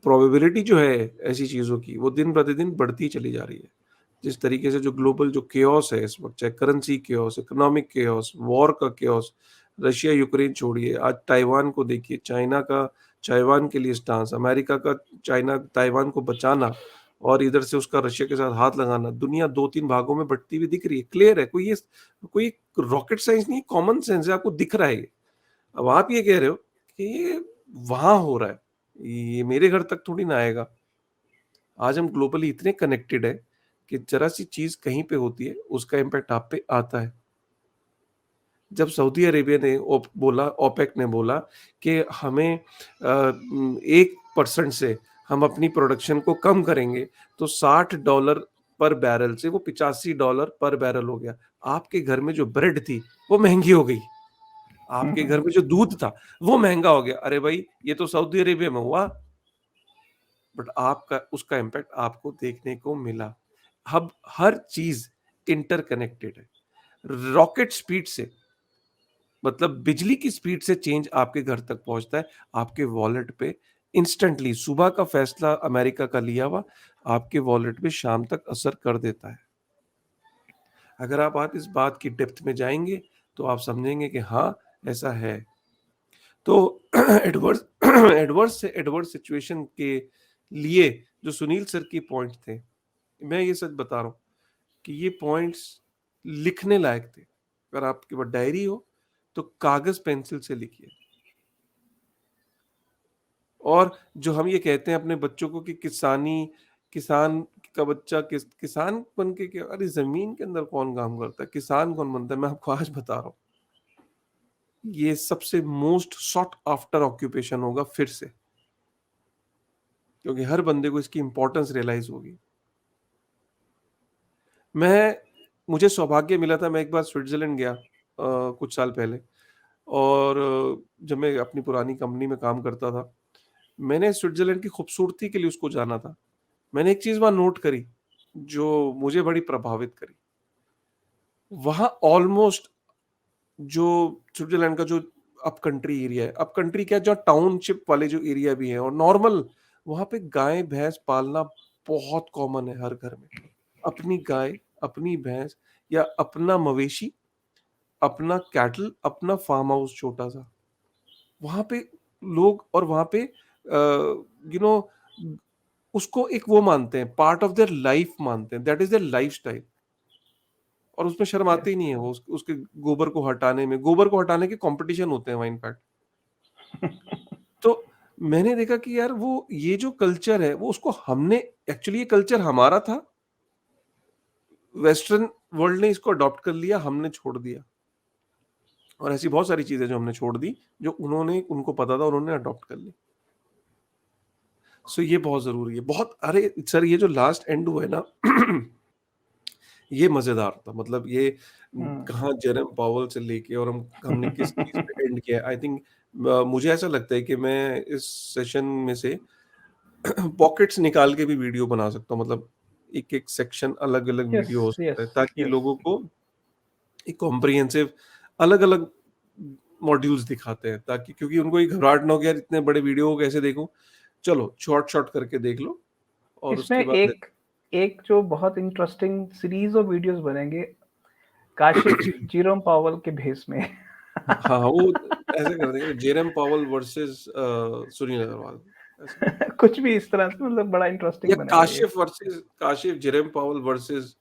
प्रोबेबिलिटी जो है ऐसी चीज़ों की वो दिन-प्रतिदिन बढ़ती चली जा रही है। जिस तरीके से जो ग्लोबल जो केओस है इस वक़्त, चाहे currency chaos, economic chaos, war का केओस, रशिया यूक्रेन छोड़िए, आज ताइवान को देखिए, चाइना का ताइवान के लिए स्टांस, अमेरिका का चाइना ताइवान को बचाना और इधर से उसका रशिया के साथ हाथ लगाना, दुनिया 2-3 भागों में बँटती हुई दिख रही है, क्लियर है, कोई रॉकेट साइंस नहीं, कॉमन सेंस है, आपको दिख रहा है ये। अब आप ये कह रहे हो कि ये वहाँ हो रहा है, ये मेरे घर तक थोड़ी ना आएगा। आज हम ग्लोबली इतने कनेक्टेड हैं कि ज़रा-सी चीज़ कहीं पे होती है, उसका इम्पैक्ट आप पे आता है। जब सऊदी अरेबिया ने बोला, ओपेक ने बोला कि हमें 1% से हम अपनी प्रोडक्शन को कम करेंगे, तो $60 पर बैरल से वो $85 पर बैरल हो गया। आपके घर में जो ब्रेड थी, वो महँगी हो गई। आपके घर में जो दूध था, वो महँगा हो गया। अरे भाई, ये तो सऊदी अरेबिया में हुआ, बट आपका उसका इम्पैक्ट आपको देखने को मिला। अब हर चीज़ इंटरकनेक्टेड है। रॉकेट स्पीड से, मतलब बिजली की स्पीड से चेंज आपके घर तक पहुँचता है, आपके वॉलेट पे इंस्टेंटली। सुबह का फैसला अमेरिका का लिया हुआ, आपके वॉलेट पे शाम तक असर कर देता है। अगर आप इस बात की डेप्थ में जाएँगे, तो आप समझेंगे कि हाँ, ऐसा है। तो एडवर्स एडवर्स से एडवर्स सिचुएशन के लिए जो सुनील सर के पॉइंट थे, मैं ये सच बता रहा हूँ कि ये पॉइंट्स लिखने लायक थे। अगर आपके पास डायरी हो, तो कागज़ पेंसिल से लिखिए। और जो हम ये कहते हैं अपने बच्चों को कि किसान का बच्चा किसान बन के क्या, अरे ज़मीन के अंदर कौन काम करता है? किसान कौन बनता है? मैं आपको आज बता रहा हूँ। ये सबसे मोस्ट सॉट आफ्टर ऑक्यूपेशन होगा फिर से, क्योंकि हर बंदे को इसकी इम्पोर्टेंस रियलाइज़ होगी। मुझे सौभाग्य मिला था, मैं एक बार स्विट्ज़रलैंड गया कुछ साल पहले, और जब मैं अपनी पुरानी कंपनी में काम करता था, मैंने स्विट्ज़रलैंड की खूबसूरती के लिए उसको जाना था। मैंने एक चीज़ वहाँ नोट करी, जो मुझे बड़ी प्रभावित करी। वहाँ ऑलमोस्ट जो स्विट्ज़रलैंड का जो अप कंट्री एरिया है, अप कंट्री क्या, जो टाउनशिप वाले जो एरिया भी हैं और नॉर्मल, वहाँ पे गाय-भैंस पालना बहुत कॉमन है हर घर में। अपनी गाय, अपनी भैंस या अपना मवेशी, अपना कैटल, अपना फार्म हाउस छोटा-सा। वहाँ पे लोग, और वहाँ पे यू नो उसको एक वो मानते हैं, पार्ट ऑफ देयर लाइफ मानते हैं, दैट इज़ देयर लाइफ़स्टाइल। और उसमें शर्म आती यस, ही नहीं है वो, उसके गोबर को हटाने के कॉम्पिटिशन होते हैं वहाँ इनफैक्ट। तो मैंने देखा कि यार वो ये जो कल्चर है, वो उसको हमने, एक्चुअली ये कल्चर हमारा था, वेस्टर्न वर्ल्ड ने इसको अडॉप्ट कर लिया, हमने छोड़ दिया। और ऐसी बहुत सारी चीज़ें जो हमने छोड़ दी, जो उनको पता था, उन्होंने अडॉप्ट कर ली। सो ये बहुत ज़रूरी है। बहुत, अरे सर, ये जो लास्ट एंड हुआ है ना, ये मज़ेदार था। मतलब ये हुँ। कहाँ जेरम पावेल से लेके और हमने किस चीज़ पे एंड किया। आई थिंक मुझे ऐसा लगता है कि मैं इस सेशन में से पॉकेट्स निकाल के भी वीडियो बना सकता हूँ। मतलब एक-एक सेक्शन अलग-अलग यस, वीडियो हो सकता यस, है, ताकि यस। लोगों को एक कॉम्प्रिहेंसिव अलग-अलग मॉड्यूल्स दिखाते हैं, ताकि, क्योंकि उनको ये घबराहट ना हो कि यार इतने बड़े वीडियो को कैसे देखूँ? चलो शॉर्ट-शॉर्ट करके देख लो, और इसमें उसके बाद एक एक जो बहुत इंटरेस्टिंग सीरीज़ ऑफ वीडियोज़ बनेंगे, काशिफ़ जेरोम पावेल के भेष में। हाँ, वो ऐसे कर देंगे, जेरम पावेल वर्सेस सुनील अग्रवाल, ऐसे। कुछ भी इस तरह से, मतलब बड़ा या इंटरेस्टिंग बनेगा ये। Kashif Jerome Powell versus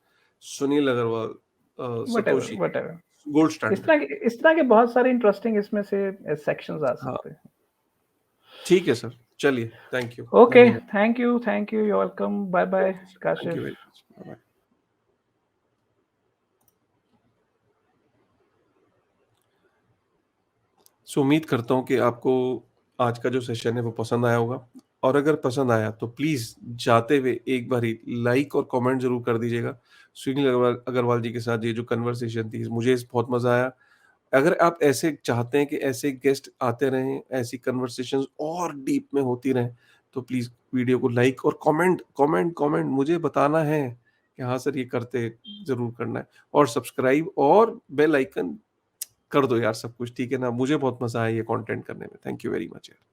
Sunil Agarwal, whatever, Satoshi, whatever. Gold standard. इस तरह के बहुत सारे इंटरेस्टिंग इसमें से सेक्शंस आ हाँ, सकते हैं। ठीक है सर। चलिए, थैंक यू, ओके, धन्यवाद। Thank you, you are welcome. Bye bye okay sir, thank you Kashif. Very much. Bye bye. So उम्मीद करता हूँ कि आपको आज का जो सेशन है वो पसंद आया होगा, और अगर पसंद आया तो प्लीज़ जाते हुए एक बारी लाइक और कमेंट ज़रूर कर दीजिएगा। सुनील अग्रवाल जी के साथ ये जो कन्वर्सेशन थी, मुझे इस बहुत मज़ा आया। अगर आप ऐसे चाहते हैं कि ऐसे गेस्ट आते रहें, ऐसी कन्वर्सेशंस और डीप में होती रहें, तो प्लीज़ वीडियो को लाइक और कमेंट मुझे बताना है कि हाँ सर, ये करते ज़रूर करना है, और सब्सक्राइब और बेल आइकन कर दो यार, सब कुछ ठीक है ना? मुझे बहुत मज़ा आया ये कंटेंट करने में। थैंक यू वेरी मच यार।